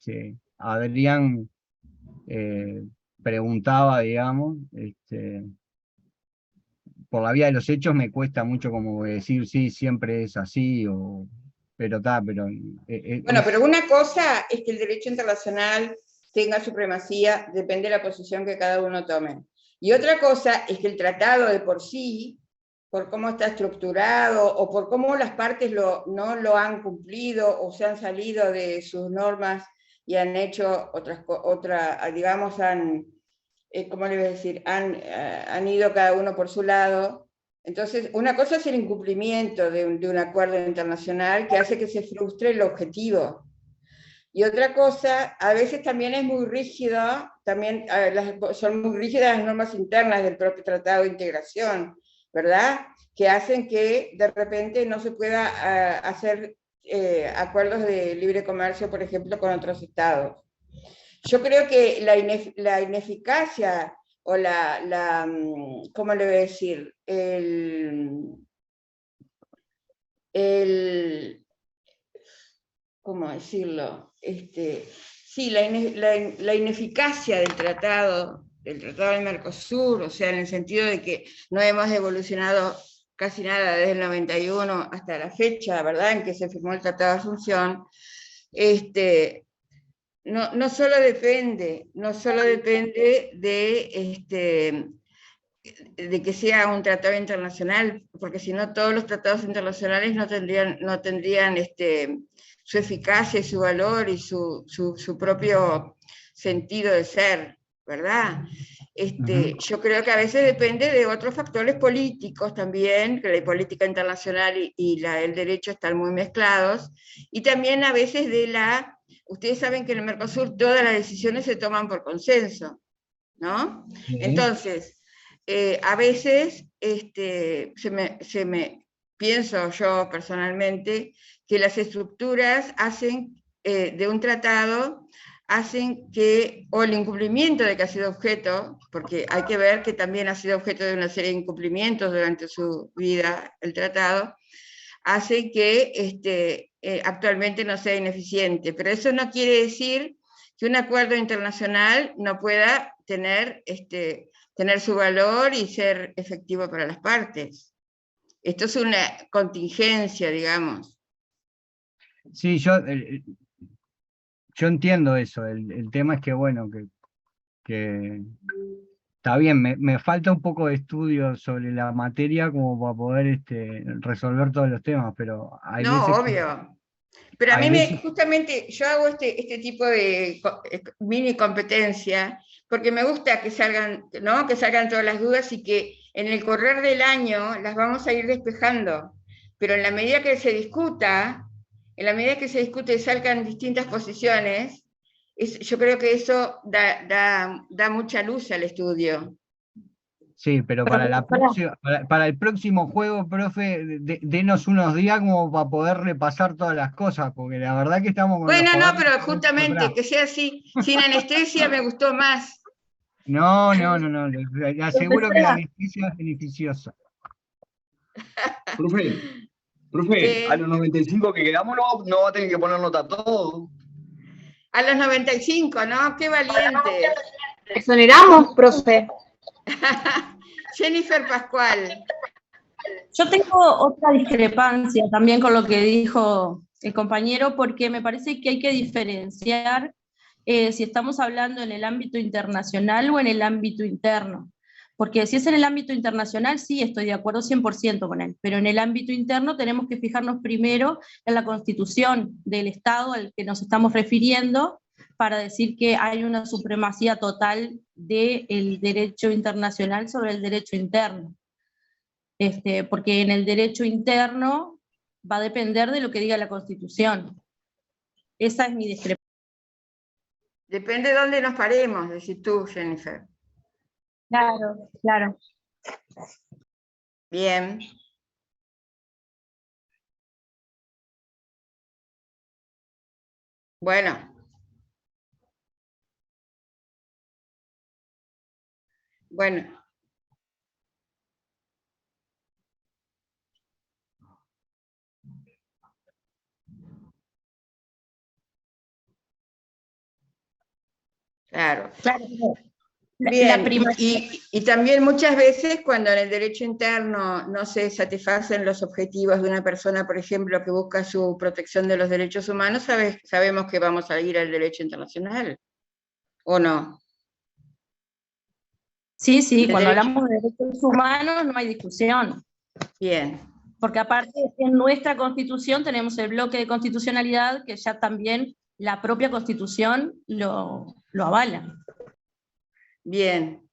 [SPEAKER 16] Adrián preguntaba, digamos, por la vía de los hechos me cuesta mucho como decir, sí, siempre es así, pero
[SPEAKER 3] bueno, pero una cosa es que el derecho internacional tenga supremacía, depende de la posición que cada uno tome. Y otra cosa es que el tratado de por sí, por cómo está estructurado, o por cómo las partes no lo han cumplido, o se han salido de sus normas y han hecho digamos, ¿cómo le voy a decir? Han ido cada uno por su lado. Entonces, una cosa es el incumplimiento de un acuerdo internacional que hace que se frustre el objetivo. Y otra cosa, a veces también es muy rígido, son muy rígidas las normas internas del propio Tratado de Integración, ¿verdad? Que hacen que de repente no se pueda hacer acuerdos de libre comercio, por ejemplo, con otros estados. Yo creo que la ineficacia o ¿cómo le voy a decir? ¿Cómo decirlo? Sí, la ineficacia del tratado del Mercosur, o sea, en el sentido de que no hemos evolucionado casi nada desde el 91 hasta la fecha, ¿verdad?, en que se firmó el Tratado de Asunción, no solo depende de que sea un tratado internacional, porque si no todos los tratados internacionales no tendrían su eficacia y su valor y su propio sentido de ser, ¿verdad? Yo creo que a veces depende de otros factores políticos también, que la política internacional y el derecho están muy mezclados, y también a veces ustedes saben que en el Mercosur todas las decisiones se toman por consenso, ¿no? Sí. Entonces, a veces pienso yo personalmente que las estructuras de un tratado hacen que, o el incumplimiento de que ha sido objeto, porque hay que ver que también ha sido objeto de una serie de incumplimientos durante su vida el tratado, hace que actualmente no sea ineficiente. Pero eso no quiere decir que un acuerdo internacional no pueda tener su valor y ser efectivo para las partes. Esto es una contingencia, digamos.
[SPEAKER 16] Sí, yo entiendo eso. El tema es que, bueno, que está bien, me falta un poco de estudio sobre la materia como para poder resolver todos los temas, pero hay
[SPEAKER 3] No,
[SPEAKER 16] veces
[SPEAKER 3] obvio. Pero a
[SPEAKER 16] hay
[SPEAKER 3] mí
[SPEAKER 16] veces-
[SPEAKER 3] justamente, yo hago este tipo de mini competencia, porque me gusta que salgan, ¿no? Que salgan todas las dudas y que en el correr del año las vamos a ir despejando. Pero en la medida que se discuta, y salgan distintas posiciones, yo creo que eso da mucha luz al estudio.
[SPEAKER 16] Sí, pero para para el próximo juego, profe, denos unos días como para poder repasar todas las cosas, porque la verdad que estamos con
[SPEAKER 3] Bueno,
[SPEAKER 16] los
[SPEAKER 3] no,
[SPEAKER 16] jugadores
[SPEAKER 3] pero justamente que sea así, sin anestesia me gustó más.
[SPEAKER 16] No, le aseguro que la anestesia es beneficiosa.
[SPEAKER 13] Profe, a los 95 que quedamos no va a tener que poner nota todo.
[SPEAKER 3] A los 95, ¿no? ¡Qué valientes!
[SPEAKER 5] Exoneramos, profe.
[SPEAKER 3] Jennifer Pascual.
[SPEAKER 9] Yo tengo otra discrepancia también con lo que dijo el compañero, porque me parece que hay que diferenciar si estamos hablando en el ámbito internacional o en el ámbito interno. Porque si es en el ámbito internacional, sí, estoy de acuerdo 100% con él, pero en el ámbito interno tenemos que fijarnos primero en la Constitución del Estado al que nos estamos refiriendo, para decir que hay una supremacía total del derecho internacional sobre el derecho interno. Porque en el derecho interno va a depender de lo que diga la Constitución. Esa es mi discrepancia.
[SPEAKER 3] Depende de dónde nos paremos, decís tú, Jennifer.
[SPEAKER 9] Claro, claro.
[SPEAKER 3] Bien. Bueno. Bueno. Claro. Bien, y también muchas veces cuando en el derecho interno no se satisfacen los objetivos de una persona, por ejemplo, que busca su protección de los derechos humanos, sabemos que vamos a ir al derecho internacional, ¿o no?
[SPEAKER 9] Sí, cuando hablamos de derechos humanos no hay discusión.
[SPEAKER 3] Bien.
[SPEAKER 9] Porque aparte en nuestra Constitución tenemos el bloque de constitucionalidad que ya también la propia Constitución lo avala.
[SPEAKER 3] Bien.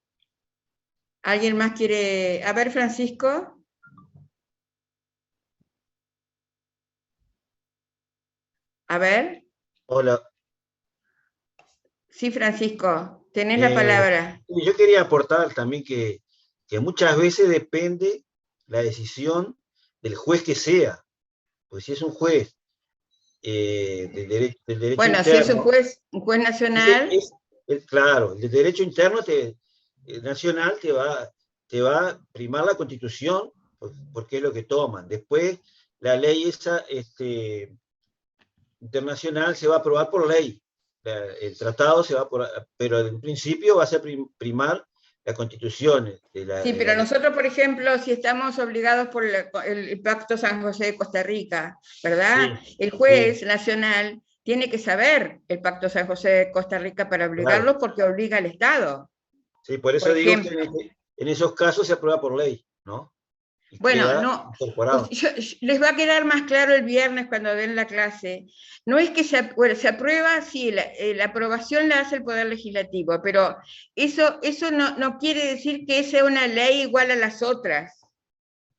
[SPEAKER 3] ¿Alguien más quiere? A ver, Francisco. A ver.
[SPEAKER 18] Hola.
[SPEAKER 3] Sí, Francisco, tenés la palabra.
[SPEAKER 18] Yo quería aportar también que muchas veces depende la decisión del juez que sea. Pues si es un juez del derecho
[SPEAKER 3] bueno,
[SPEAKER 18] interno,
[SPEAKER 3] si es un juez nacional.
[SPEAKER 18] Claro, el derecho interno nacional te va a primar la Constitución, porque es lo que toman. Después, la ley esa internacional se va a aprobar por ley. El tratado se va a aprobar, pero en principio va a ser primar la Constitución.
[SPEAKER 3] Sí, pero nosotros, por ejemplo, si estamos obligados por el Pacto San José de Costa Rica, ¿verdad? Sí, el juez nacional tiene que saber el Pacto San José de Costa Rica para obligarlo, porque obliga al Estado.
[SPEAKER 18] Sí, por eso digo que en esos casos se aprueba por ley, ¿no?
[SPEAKER 3] Bueno, no, les va a quedar más claro el viernes cuando den la clase. No es que se aprueba, sí, la aprobación la hace el Poder Legislativo, pero eso no quiere decir que sea una ley igual a las otras.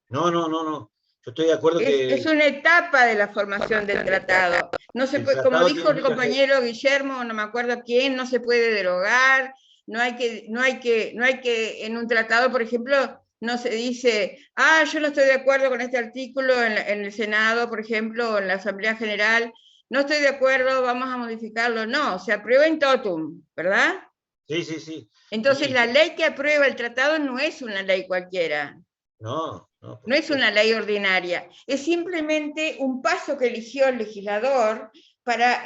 [SPEAKER 18] No. Yo estoy de acuerdo que...
[SPEAKER 3] Es una etapa de la formación del tratado. No se puede, como dijo el compañero Guillermo, no me acuerdo quién, no se puede derogar, no hay que en un tratado, por ejemplo... No se dice, yo no estoy de acuerdo con este artículo en el Senado, por ejemplo, o en la Asamblea General, no estoy de acuerdo, vamos a modificarlo. No, se aprueba in totum, ¿verdad?
[SPEAKER 18] Sí.
[SPEAKER 3] Entonces la ley que aprueba el tratado no es una ley cualquiera.
[SPEAKER 18] No
[SPEAKER 3] es una ley ordinaria, es simplemente un paso que eligió el legislador para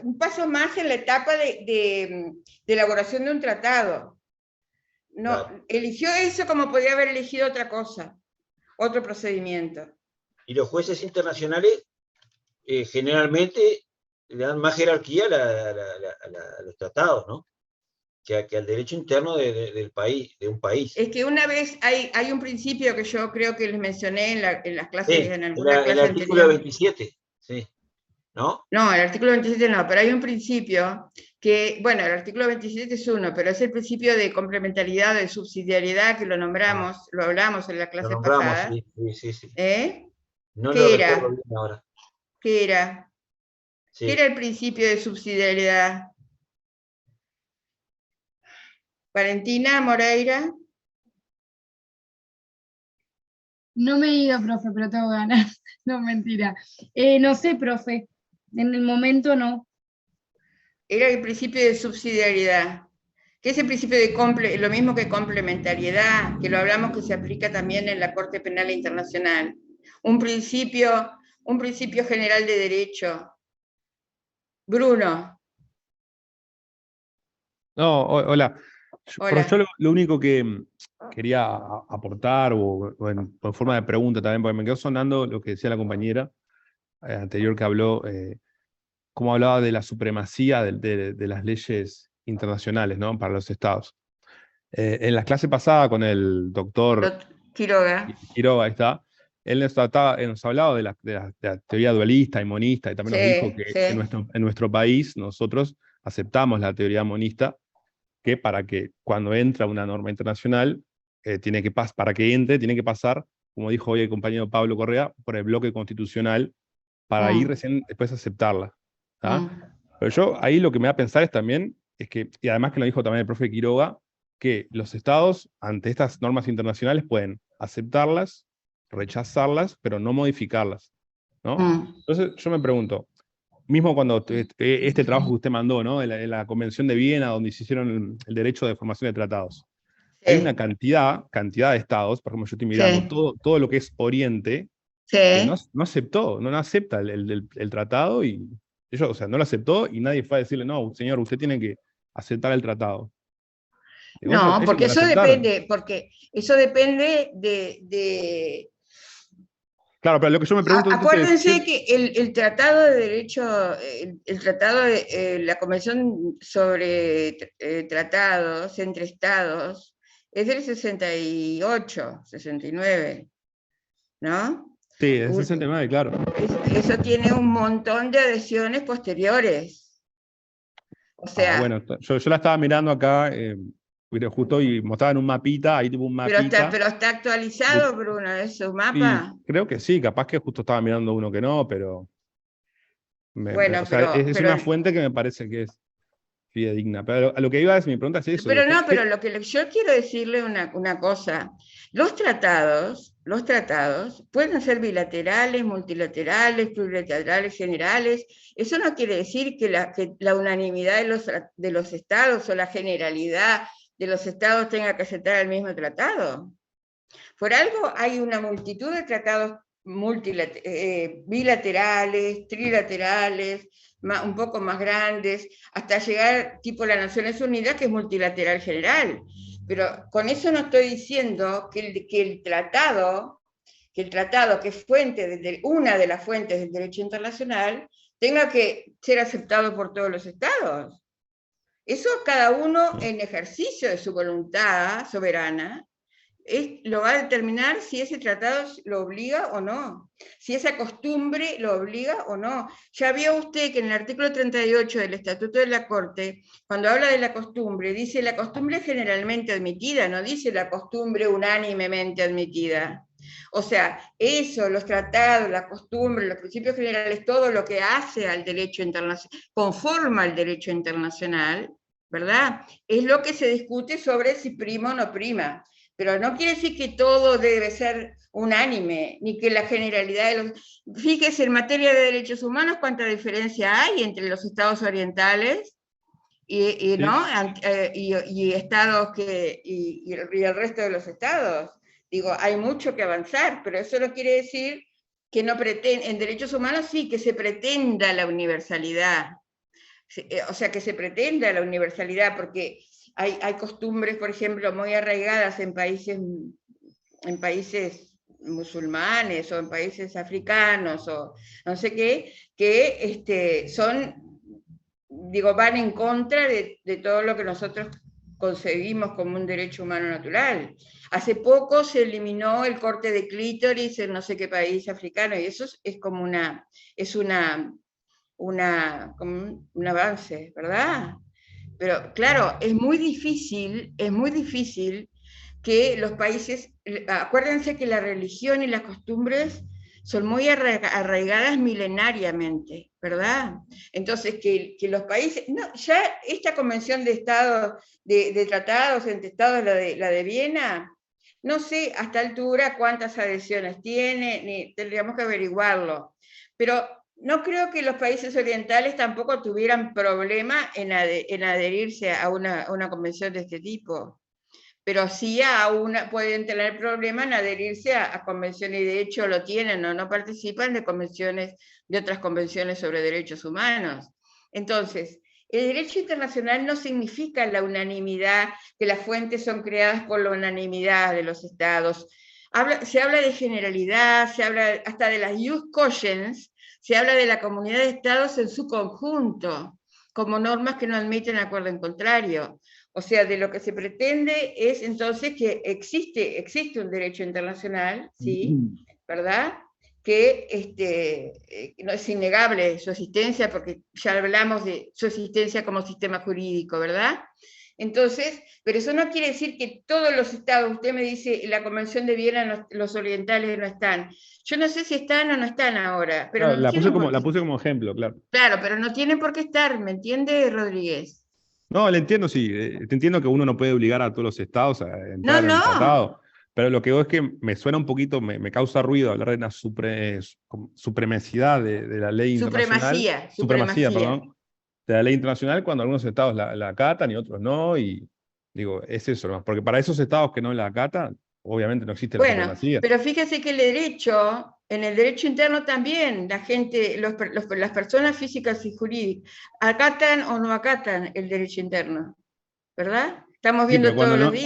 [SPEAKER 3] un paso más en la etapa de elaboración de un tratado. No, claro. Eligió eso como podía haber elegido otra cosa, otro procedimiento.
[SPEAKER 18] ¿Y los jueces internacionales generalmente le dan más jerarquía a los tratados, ¿no? Que al derecho interno del país, de un país.
[SPEAKER 3] Es que una vez hay un principio que yo creo que les mencioné en las clases,
[SPEAKER 18] Sí,
[SPEAKER 3] en alguna clase
[SPEAKER 18] el artículo
[SPEAKER 3] anterior.
[SPEAKER 18] 27, sí. ¿No?
[SPEAKER 3] No, el artículo 27 no, pero hay un principio que, bueno, el artículo 27 es uno, pero es el principio de complementariedad, de subsidiariedad, que lo nombramos, lo hablamos en la clase pasada.
[SPEAKER 18] Sí.
[SPEAKER 3] ¿Eh?
[SPEAKER 18] No
[SPEAKER 3] ¿Qué
[SPEAKER 18] lo
[SPEAKER 3] era?
[SPEAKER 18] recuerdo bien ahora.
[SPEAKER 3] ¿Qué era?
[SPEAKER 18] Sí.
[SPEAKER 3] ¿Qué era el principio de subsidiariedad? Valentina Moreira.
[SPEAKER 14] No me diga, profe, pero tengo ganas. No, mentira. No sé, profe. En el momento no.
[SPEAKER 3] Era el principio de subsidiariedad. ¿Qué es el principio de lo mismo que complementariedad? Que lo hablamos, que se aplica también en la Corte Penal Internacional. Un principio general de derecho. Bruno.
[SPEAKER 17] No, hola.
[SPEAKER 3] Hola.
[SPEAKER 17] Yo lo único que quería aportar, o en forma de pregunta también, porque me quedó sonando lo que decía la compañera anterior que habló, cómo hablaba de la supremacía de las leyes internacionales, ¿no? Para los estados. En la clase pasada con el doctor
[SPEAKER 3] Quiroga,
[SPEAKER 17] ahí está, él nos hablaba de la teoría dualista y monista, y también nos dijo que en nuestro país nosotros aceptamos la teoría monista, que para que cuando entra una norma internacional, para que entre, tiene que pasar, como dijo hoy el compañero Pablo Correa, por el bloque constitucional, para ir recién después aceptarla. Pero yo ahí lo que me da a pensar es también, y además que lo dijo también el profe Quiroga, que los estados, ante estas normas internacionales, pueden aceptarlas, rechazarlas, pero no modificarlas, ¿no? Entonces yo me pregunto, mismo cuando este trabajo que usted mandó, ¿no? En la Convención de Viena, donde se hicieron el derecho de formación de tratados, hay una cantidad de estados, por ejemplo, yo estoy mirando todo lo que es Oriente, que no aceptó, no acepta el tratado, y ellos, o sea, no lo aceptó, y nadie fue a decirle, no, señor, usted tiene que aceptar el tratado.
[SPEAKER 3] No, porque eso depende de...
[SPEAKER 17] Claro, pero lo que yo me pregunto...
[SPEAKER 3] Acuérdense que el Tratado de Derecho, el Tratado de la Convención sobre Tratados entre Estados, es del 68, 69, ¿no?
[SPEAKER 17] Sí, es 69, claro.
[SPEAKER 3] Eso tiene un montón de adhesiones posteriores. O sea...
[SPEAKER 17] bueno, yo la estaba mirando acá, justo, y mostraban un mapita, ahí tipo un mapita.
[SPEAKER 3] Pero está actualizado, Bruno, ese mapa.
[SPEAKER 17] Creo que sí, capaz que justo estaba mirando uno que no, pero... es una fuente que me parece que es fidedigna. Pero a lo que iba mi pregunta es eso.
[SPEAKER 3] Pero lo que yo quiero decirle una cosa. Los tratados pueden ser bilaterales, multilaterales, plurilaterales, generales. Eso no quiere decir que la unanimidad de los estados o la generalidad de los estados tenga que aceptar el mismo tratado. Por algo hay una multitud de tratados bilaterales, trilaterales, un poco más grandes, hasta llegar tipo las Naciones Unidas, que es multilateral general. Pero con eso no estoy diciendo que el tratado, que es una de las fuentes del derecho internacional, tenga que ser aceptado por todos los estados. Eso cada uno, en ejercicio de su voluntad soberana, lo va a determinar si ese tratado lo obliga o no, si esa costumbre lo obliga o no. Ya vio usted que en el artículo 38 del Estatuto de la Corte, cuando habla de la costumbre, dice la costumbre generalmente admitida, no dice la costumbre unánimemente admitida. O sea, eso, los tratados, la costumbre, los principios generales, todo lo que hace al derecho internacional, conforma al derecho internacional, ¿verdad? Es lo que se discute sobre si prima o no prima. Pero no quiere decir que todo debe ser unánime, ni que la generalidad de los... Fíjese, en materia de derechos humanos, cuánta diferencia hay entre los estados orientales y estados y el resto de los estados. Digo, hay mucho que avanzar, pero eso no quiere decir que no pretenda... En derechos humanos sí, que se pretenda la universalidad. O sea, que se pretenda la universalidad, porque... Hay costumbres, por ejemplo, muy arraigadas en países musulmanes o en países africanos o no sé qué, que son, digo, van en contra de todo lo que nosotros concebimos como un derecho humano natural. Hace poco se eliminó el corte de clítoris en no sé qué país africano, y eso es como como un avance, ¿verdad? Pero claro, es muy difícil que los países, acuérdense que la religión y las costumbres son muy arraigadas milenariamente, ¿verdad? Entonces, que los países, no, ya esta convención de estados, de tratados entre estados, la de Viena, no sé hasta altura cuántas adhesiones tiene, ni tendríamos que averiguarlo, pero no creo que los países orientales tampoco tuvieran problema en adherirse a una convención de este tipo, pero sí pueden tener problema en adherirse a convenciones, y de hecho lo tienen o no participan de otras convenciones sobre derechos humanos. Entonces, el derecho internacional no significa la unanimidad, que las fuentes son creadas por la unanimidad de los estados. Se habla de generalidad, se habla hasta de las jus cogens, se habla de la comunidad de estados en su conjunto, como normas que no admiten acuerdo en contrario. O sea, de lo que se pretende es entonces que existe un derecho internacional, ¿sí? ¿Verdad? Que no es innegable su existencia, porque ya hablamos de su existencia como sistema jurídico, ¿verdad? Entonces, pero eso no quiere decir que todos los estados, usted me dice, la Convención de Viena, los orientales no están. Yo no sé si están o no están ahora, pero
[SPEAKER 17] Claro,
[SPEAKER 3] no
[SPEAKER 17] la puse como ejemplo, claro.
[SPEAKER 3] Claro, pero no tienen por qué estar, ¿me entiende, Rodríguez?
[SPEAKER 17] No, le entiendo, sí. Te entiendo que uno no puede obligar a todos los estados a entrar en el tratado. Pero lo que digo es que me suena un poquito, me causa ruido hablar de una supremacidad de la ley internacional. Supremacía, perdón. De la ley internacional cuando algunos estados la acatan y otros no. Y digo, es eso nomás. Porque para esos estados que no la acatan, obviamente no existe la supremacía.
[SPEAKER 3] Pero fíjese que en el derecho interno también, la gente, las personas físicas y jurídicas, acatan o no acatan el derecho interno, ¿verdad? Estamos viendo todos los días.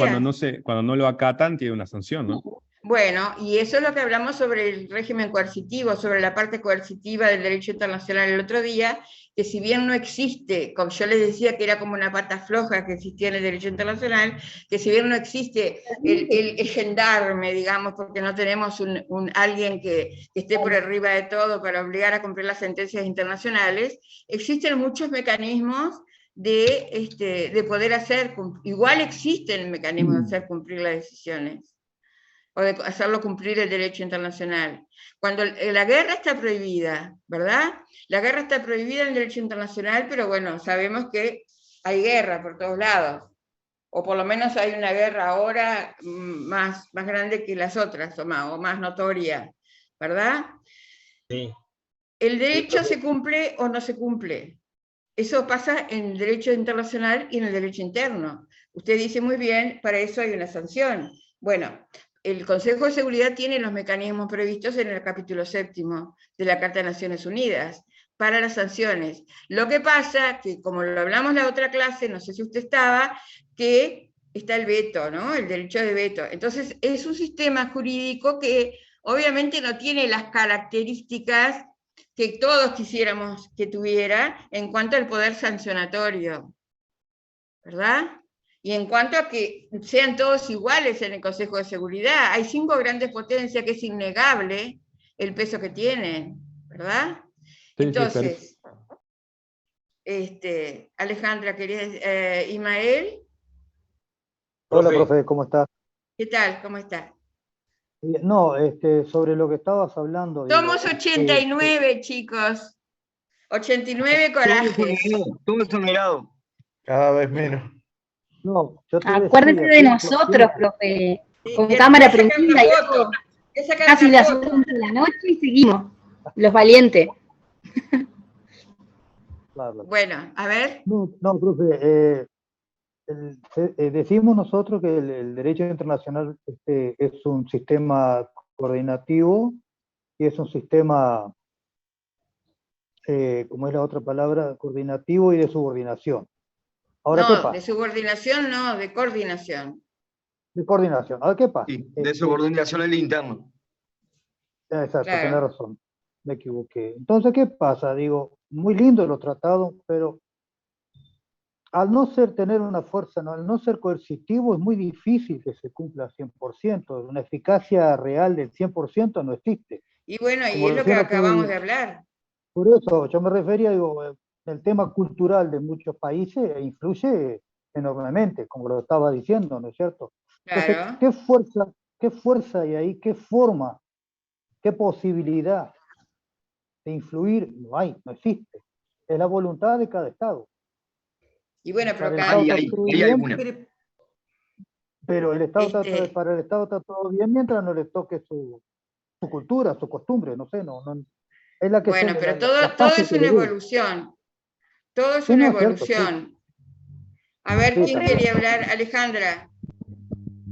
[SPEAKER 17] Cuando no lo acatan, tiene una sanción, ¿no?
[SPEAKER 3] Bueno, y eso es lo que hablamos sobre el régimen coercitivo, sobre la parte coercitiva del derecho internacional el otro día, que si bien no existe, como yo les decía que era como una pata floja que existía en el derecho internacional, que si bien no existe el gendarme, digamos, porque no tenemos alguien que esté por arriba de todo para obligar a cumplir las sentencias internacionales, existen muchos mecanismos de poder igual existen mecanismos de hacer cumplir las decisiones, o de hacerlo cumplir el derecho internacional. Cuando la guerra está prohibida, ¿verdad? La guerra está prohibida en el derecho internacional, pero bueno, sabemos que hay guerra por todos lados, o por lo menos hay una guerra ahora más grande que las otras, o más notoria, ¿verdad?
[SPEAKER 18] Sí.
[SPEAKER 3] ¿El derecho se cumple o no se cumple? Eso pasa en el derecho internacional y en el derecho interno. Usted dice muy bien, para eso hay una sanción. Bueno, el Consejo de Seguridad tiene los mecanismos previstos en el capítulo 7º de la Carta de Naciones Unidas para las sanciones. Lo que pasa, que como lo hablamos en la otra clase, no sé si usted estaba, que está el veto, ¿no? El derecho de veto. Entonces, es un sistema jurídico que obviamente no tiene las características que todos quisiéramos que tuviera en cuanto al poder sancionatorio, ¿verdad? Y en cuanto a que sean todos iguales en el Consejo de Seguridad. Hay 5 grandes potencias que es innegable el peso que tienen, ¿verdad?
[SPEAKER 17] Sí,
[SPEAKER 3] entonces, Alejandra, ¿querías, Ismael?
[SPEAKER 19] Hola, profe, ¿cómo estás?
[SPEAKER 3] ¿Qué tal? ¿Cómo estás?
[SPEAKER 19] No, sobre lo que estabas hablando.
[SPEAKER 3] Somos 89, chicos. 89 corajes.
[SPEAKER 13] Todo exonerado.
[SPEAKER 19] Cada vez menos. No, yo te
[SPEAKER 5] Acuérdate de nosotros, profe, con cámara prendida y todo. Casi las 11 de la noche y seguimos, los valientes.
[SPEAKER 19] Claro.
[SPEAKER 3] Bueno, a ver.
[SPEAKER 19] No, profe, decimos nosotros que el derecho internacional es un sistema coordinativo y es un sistema, ¿cómo es la otra palabra? Coordinativo y de subordinación. Ahora,
[SPEAKER 3] no,
[SPEAKER 19] ¿qué pasa?
[SPEAKER 3] de subordinación no, de coordinación.
[SPEAKER 19] De coordinación. Ahora, ¿qué pasa?
[SPEAKER 13] Sí, de subordinación al interno.
[SPEAKER 19] Exacto,
[SPEAKER 3] Claro.
[SPEAKER 19] tenés razón, me equivoqué. Entonces, ¿qué pasa? Digo, muy lindo los tratados, pero al no ser tener una fuerza, al no ser coercitivo, es muy difícil que se cumpla al 100%. Una eficacia real del 100% no existe.
[SPEAKER 3] Y bueno, y
[SPEAKER 19] Como
[SPEAKER 3] es lo que
[SPEAKER 19] decía
[SPEAKER 3] acabamos de hablar.
[SPEAKER 19] por eso yo me refería, digo, el tema cultural de muchos países influye enormemente, como lo estaba diciendo, ¿no es cierto? Entonces,
[SPEAKER 3] Claro.
[SPEAKER 19] qué fuerza hay ahí? ¿Qué forma? ¿Qué posibilidad de influir? No hay, no existe. Es la voluntad de cada Estado.
[SPEAKER 3] Y bueno, pero
[SPEAKER 19] Para el
[SPEAKER 3] cada...
[SPEAKER 19] Estado está todo bien, pero el Estado
[SPEAKER 3] Este-
[SPEAKER 19] para el Estado está todo bien mientras no le toque su cultura, su costumbre, no sé, no, es la que
[SPEAKER 3] Bueno, pero
[SPEAKER 19] la
[SPEAKER 3] todo
[SPEAKER 19] fase
[SPEAKER 3] es
[SPEAKER 19] que
[SPEAKER 3] una
[SPEAKER 19] le dé.
[SPEAKER 3] evolución. Todo es
[SPEAKER 19] Sí,
[SPEAKER 3] una
[SPEAKER 19] no, es cierto, sí.
[SPEAKER 3] evolución. A ver,
[SPEAKER 19] Sí,
[SPEAKER 3] ¿quién
[SPEAKER 19] también.
[SPEAKER 3] quería hablar? Alejandra.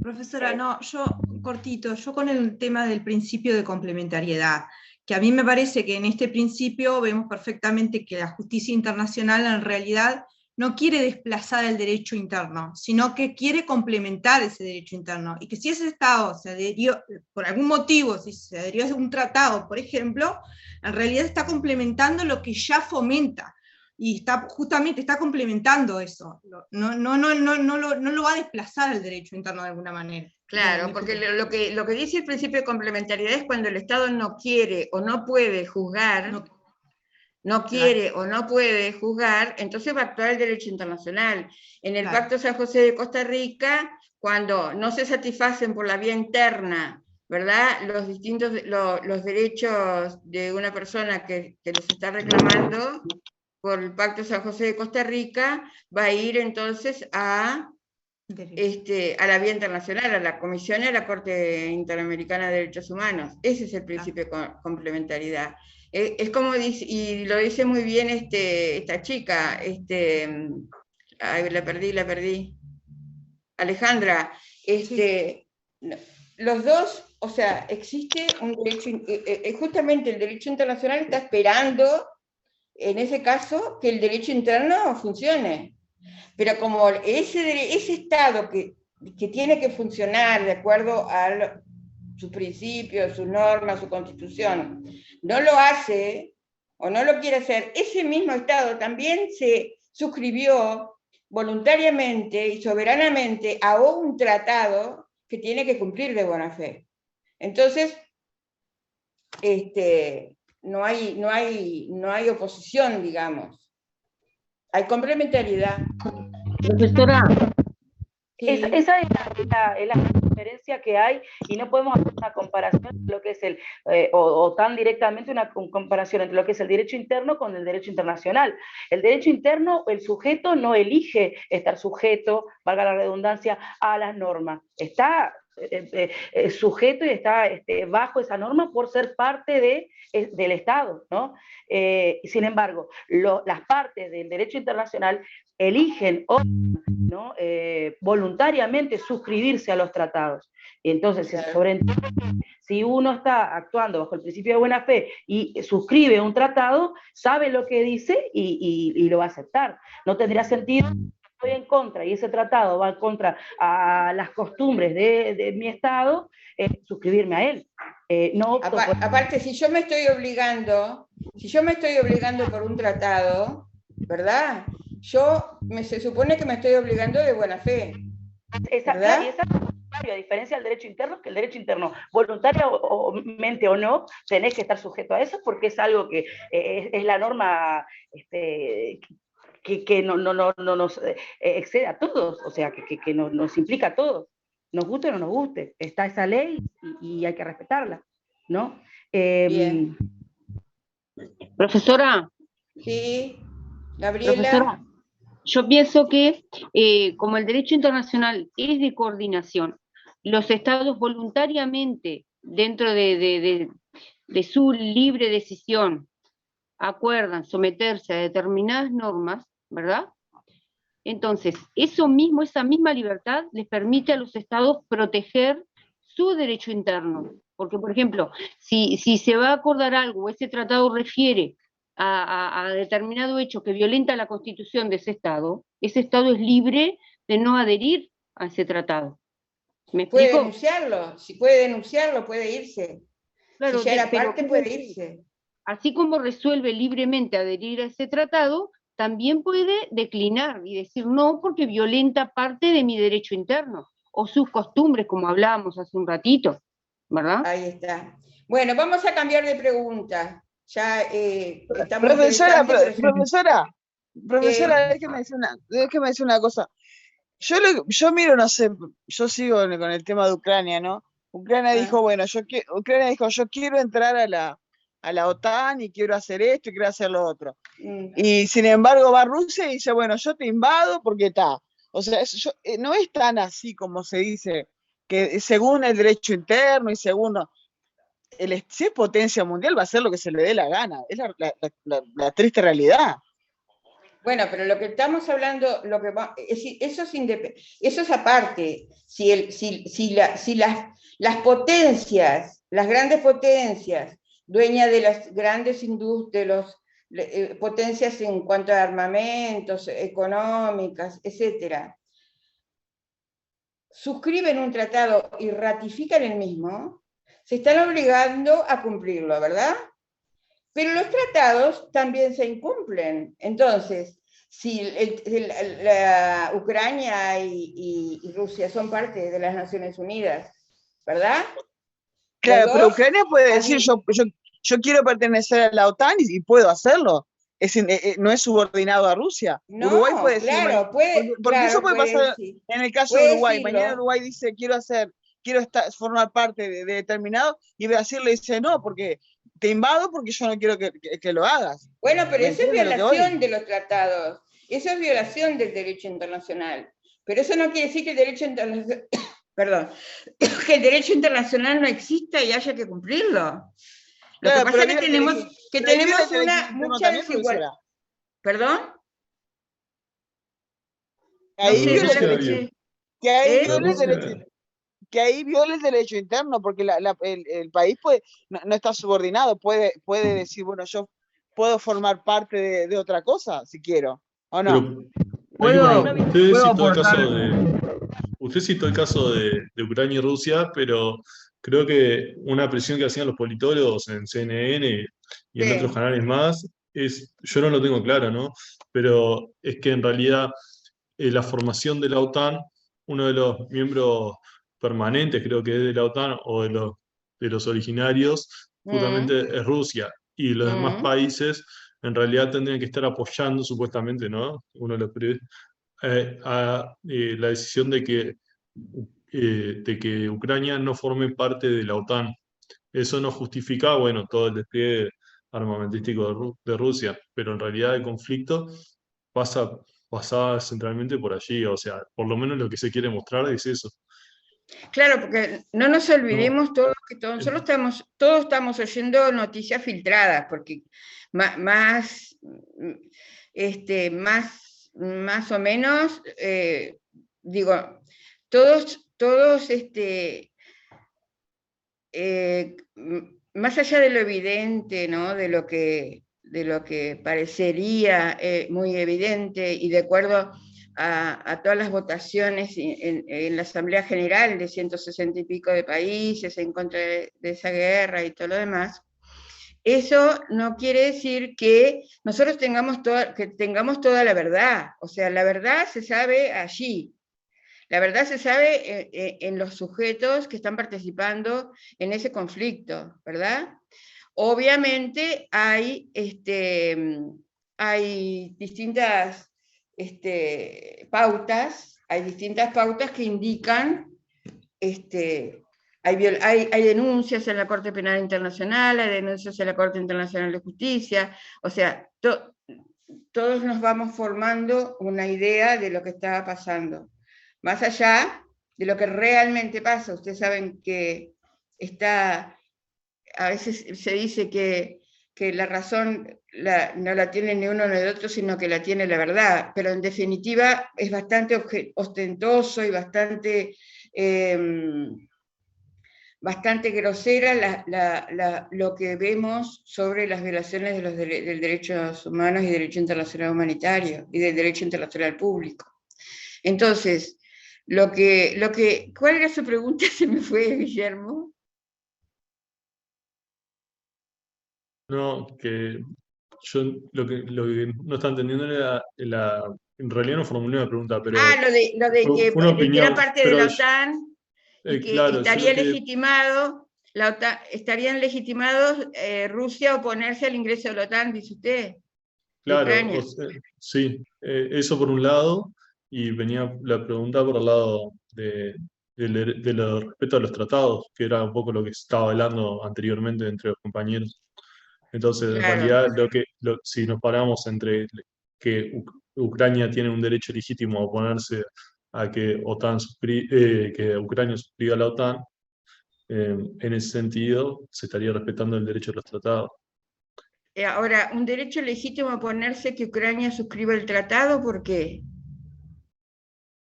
[SPEAKER 2] Profesora, no, yo cortito, yo con el tema del principio de complementariedad, que a mí me parece que en este principio vemos perfectamente que la justicia internacional en realidad no quiere desplazar el derecho interno, sino que quiere complementar ese derecho interno, y que si ese Estado se adherió, por algún motivo, si se adherió a un tratado, por ejemplo, en realidad está complementando lo que ya fomenta, y justamente está complementando eso, no lo va a desplazar al derecho interno de alguna manera.
[SPEAKER 3] Claro, porque lo que dice el principio de complementariedad es cuando el Estado no quiere o no puede juzgar, no quiere o no puede juzgar, entonces va a actuar el derecho internacional. En el Pacto San José de Costa Rica, cuando no se satisfacen por la vía interna, ¿verdad?, los derechos de una persona que los está reclamando por el Pacto San José de Costa Rica, va a ir entonces a la vía internacional, a la Comisión y a la Corte Interamericana de Derechos Humanos. Ese es el principio de complementariedad. Es como dice, y lo dice muy bien esta chica, ay, la perdí. Alejandra, los dos, o sea, existe un derecho, justamente el derecho internacional está esperando, en ese caso, que el derecho interno funcione. Pero como ese Estado que tiene que funcionar de acuerdo a sus principios, sus normas, su constitución, no lo hace o no lo quiere hacer, ese mismo Estado también se suscribió voluntariamente y soberanamente a un tratado que tiene que cumplir de buena fe. Entonces, no hay oposición, digamos. Hay complementariedad.
[SPEAKER 11] Profesora, esa es la diferencia que hay, y no podemos hacer una comparación de lo que es o tan directamente una comparación entre lo que es el derecho interno con el derecho internacional. El derecho interno, el sujeto no elige estar sujeto, valga la redundancia, a las normas. Está sujeto y está bajo esa norma por ser parte del Estado, ¿no? Sin embargo, las partes del derecho internacional eligen ¿no? Voluntariamente suscribirse a los tratados. Entonces, si uno está actuando bajo el principio de buena fe y suscribe un tratado, sabe lo que dice y lo va a aceptar. No tendría sentido, estoy en contra y ese tratado va en contra a las costumbres de mi Estado, suscribirme a él.
[SPEAKER 3] Aparte, si yo me estoy obligando por un tratado, ¿verdad? Se supone que me estoy obligando de buena fe. ¿Verdad?
[SPEAKER 11] Y esa a diferencia del derecho interno, que el derecho interno, voluntariamente o no, tenés que estar sujeto a eso, porque es algo que es la norma que no nos excede a todos, o sea, que nos implica a todos, nos guste o no nos guste. Está esa ley y hay que respetarla, ¿no?
[SPEAKER 3] Bien.
[SPEAKER 20] Profesora.
[SPEAKER 3] Sí, Gabriela.
[SPEAKER 20] Profesora, yo pienso que como el derecho internacional es de coordinación, los estados voluntariamente, dentro de su libre decisión, acuerdan someterse a determinadas normas, ¿verdad? Entonces, esa misma libertad les permite a los estados proteger su derecho interno. Porque, por ejemplo, si se va a acordar algo, ese tratado refiere a determinado hecho que violenta la constitución de ese estado es libre de no adherir a ese tratado. ¿Me explico?
[SPEAKER 3] Puede denunciarlo, si puede denunciarlo, puede irse.
[SPEAKER 20] Claro,
[SPEAKER 3] si ya era
[SPEAKER 20] pero
[SPEAKER 3] parte puede irse.
[SPEAKER 20] así como resuelve libremente adherir a ese tratado, también puede declinar y decir no porque violenta parte de mi derecho interno o sus costumbres, como hablábamos hace un ratito, ¿verdad?
[SPEAKER 3] Ahí está. Bueno, vamos a cambiar de pregunta. Ya estamos
[SPEAKER 21] Profesora,
[SPEAKER 3] interesantes, pero-
[SPEAKER 21] profesora, déjeme decir una cosa. Yo miro, no sé, yo sigo con el tema de Ucrania, ¿no? Ucrania dijo, bueno, Ucrania dijo, yo quiero entrar a la OTAN y quiero hacer esto y quiero hacer lo otro. Y sin embargo va Rusia y dice, bueno, yo te invado porque está. O sea, no es tan así como se dice, que según el derecho interno y según... si es potencia mundial va a hacer lo que se le dé la gana. Es la triste realidad.
[SPEAKER 3] Bueno, pero lo que estamos hablando, eso es aparte. Si las potencias, las grandes potencias, dueñas de las grandes industrias, potencias en cuanto a armamentos, económicas, etcétera, suscriben un tratado y ratifican el mismo, se están obligando a cumplirlo, ¿verdad? Pero los tratados también se incumplen. Entonces, si la Ucrania y Rusia son parte de las Naciones Unidas, ¿verdad?
[SPEAKER 21] Claro, pero Ucrania puede decir, yo quiero pertenecer a la OTAN y puedo hacerlo. No es subordinado a Rusia.
[SPEAKER 3] No,
[SPEAKER 21] Uruguay puede decir,
[SPEAKER 3] claro,
[SPEAKER 21] porque eso puede pasar
[SPEAKER 3] decir,
[SPEAKER 21] en el caso de Uruguay. Mañana Uruguay dice, quiero formar parte de determinado, y Brasil le dice, no, porque te invado porque yo no quiero que lo hagas.
[SPEAKER 3] Bueno, pero eso es violación de los tratados, eso es violación del derecho internacional. Pero eso no quiere decir que el derecho internacional, perdón, que el derecho internacional no exista y haya que cumplirlo. Lo que pasa es que tenemos mucha desigualdad. ¿Perdón?
[SPEAKER 21] Que ahí viola el derecho interno, porque el país no está subordinado, puede decir, bueno, yo puedo formar parte de otra cosa, si quiero, ¿o no?
[SPEAKER 1] Usted citó el caso de Ucrania y Rusia, pero creo que una presión que hacían los politólogos en CNN y en otros canales más, yo no lo tengo claro, ¿no? Pero es que en realidad la formación de la OTAN, uno de los miembros permanentes, creo que es de la OTAN, o de los originarios, justamente es Rusia. Y los demás países en realidad tendrían que estar apoyando, supuestamente, ¿no? Uno de los la decisión de que Ucrania no forme parte de la OTAN. Eso no justifica, bueno, todo el despliegue armamentístico de Rusia, pero en realidad el conflicto pasa centralmente por allí, o sea, por lo menos lo que se quiere mostrar es eso.
[SPEAKER 3] Claro, porque no nos olvidemos todos que todos estamos oyendo noticias filtradas, porque más o menos, digo, todos más allá de lo evidente, ¿no? de lo que parecería muy evidente, y de acuerdo a todas las votaciones en la Asamblea General de 160 y pico de países en contra de esa guerra y todo lo demás, eso no quiere decir que nosotros tengamos toda la verdad. O sea, la verdad se sabe allí. La verdad se sabe en los sujetos que están participando en ese conflicto, ¿verdad? Obviamente hay distintas pautas que indican, hay denuncias en la Corte Penal Internacional, hay denuncias en la Corte Internacional de Justicia, o sea, todos nos vamos formando una idea de lo que está pasando. Más allá de lo que realmente pasa, ustedes saben que a veces se dice que la razón no la tiene ni uno ni el otro, sino que la tiene la verdad, pero en definitiva es bastante ostentoso y bastante grosera lo que vemos sobre las violaciones de los derechos humanos y derecho internacional humanitario y del derecho internacional público. Entonces, ¿cuál era su pregunta? Se me fue, Guillermo.
[SPEAKER 1] No, que yo lo que no está entendiendo era en realidad no formulé una pregunta, pero
[SPEAKER 3] Lo de
[SPEAKER 1] fue
[SPEAKER 3] que,
[SPEAKER 1] una
[SPEAKER 3] de que era
[SPEAKER 1] opinión,
[SPEAKER 3] parte de
[SPEAKER 1] pero
[SPEAKER 3] la OTAN y que
[SPEAKER 1] claro, yo
[SPEAKER 3] estaría
[SPEAKER 1] lo que
[SPEAKER 3] legitimado, estarían legitimados Rusia a oponerse al ingreso de la OTAN, dice usted, de
[SPEAKER 1] claro,
[SPEAKER 3] Ucrania.
[SPEAKER 1] sí, eso por un lado, y venía la pregunta por el lado de respeto a los tratados, que era un poco lo que se estaba hablando anteriormente entre los compañeros. Entonces, en
[SPEAKER 3] Claro.
[SPEAKER 1] realidad, si nos paramos entre que Ucrania tiene un derecho legítimo a oponerse a que que Ucrania suscriba a la OTAN, en ese sentido se estaría respetando el derecho de los tratados.
[SPEAKER 3] Ahora, un derecho legítimo a oponerse que Ucrania suscriba el tratado, ¿por qué?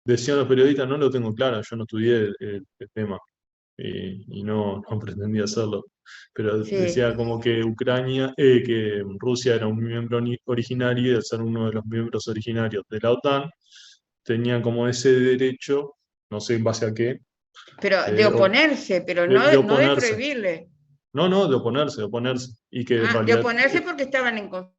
[SPEAKER 1] Decían los periodistas, no lo tengo claro, yo no estudié el tema y no pretendía hacerlo, pero
[SPEAKER 3] Sí.
[SPEAKER 1] decía como que que Rusia era un miembro originario y al ser uno de los miembros originarios de la OTAN, tenían como ese derecho, no sé en base a qué.
[SPEAKER 3] Pero de oponerse, pero no
[SPEAKER 1] de
[SPEAKER 3] de
[SPEAKER 1] oponerse.
[SPEAKER 3] prohibirle.
[SPEAKER 1] No, de oponerse. Y que en
[SPEAKER 3] De
[SPEAKER 1] realidad,
[SPEAKER 3] oponerse porque estaban en conflicto.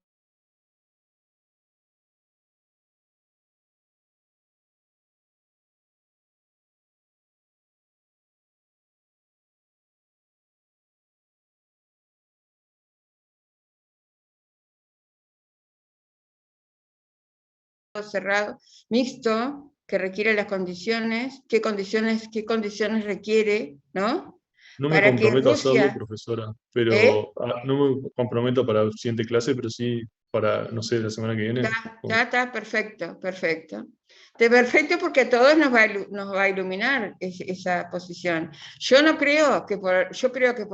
[SPEAKER 3] Cerrado, mixto, que requiere las condiciones, qué condiciones requiere, ¿no?
[SPEAKER 1] no me
[SPEAKER 3] Para que
[SPEAKER 1] comprometo a hacerlo,
[SPEAKER 3] Rusia,
[SPEAKER 1] profesora, pero no me comprometo para la siguiente clase, pero sí para, no sé, la semana que viene.
[SPEAKER 3] Está perfecto, perfecto. Perfecto porque a todos nos va a iluminar esa posición. Yo creo que por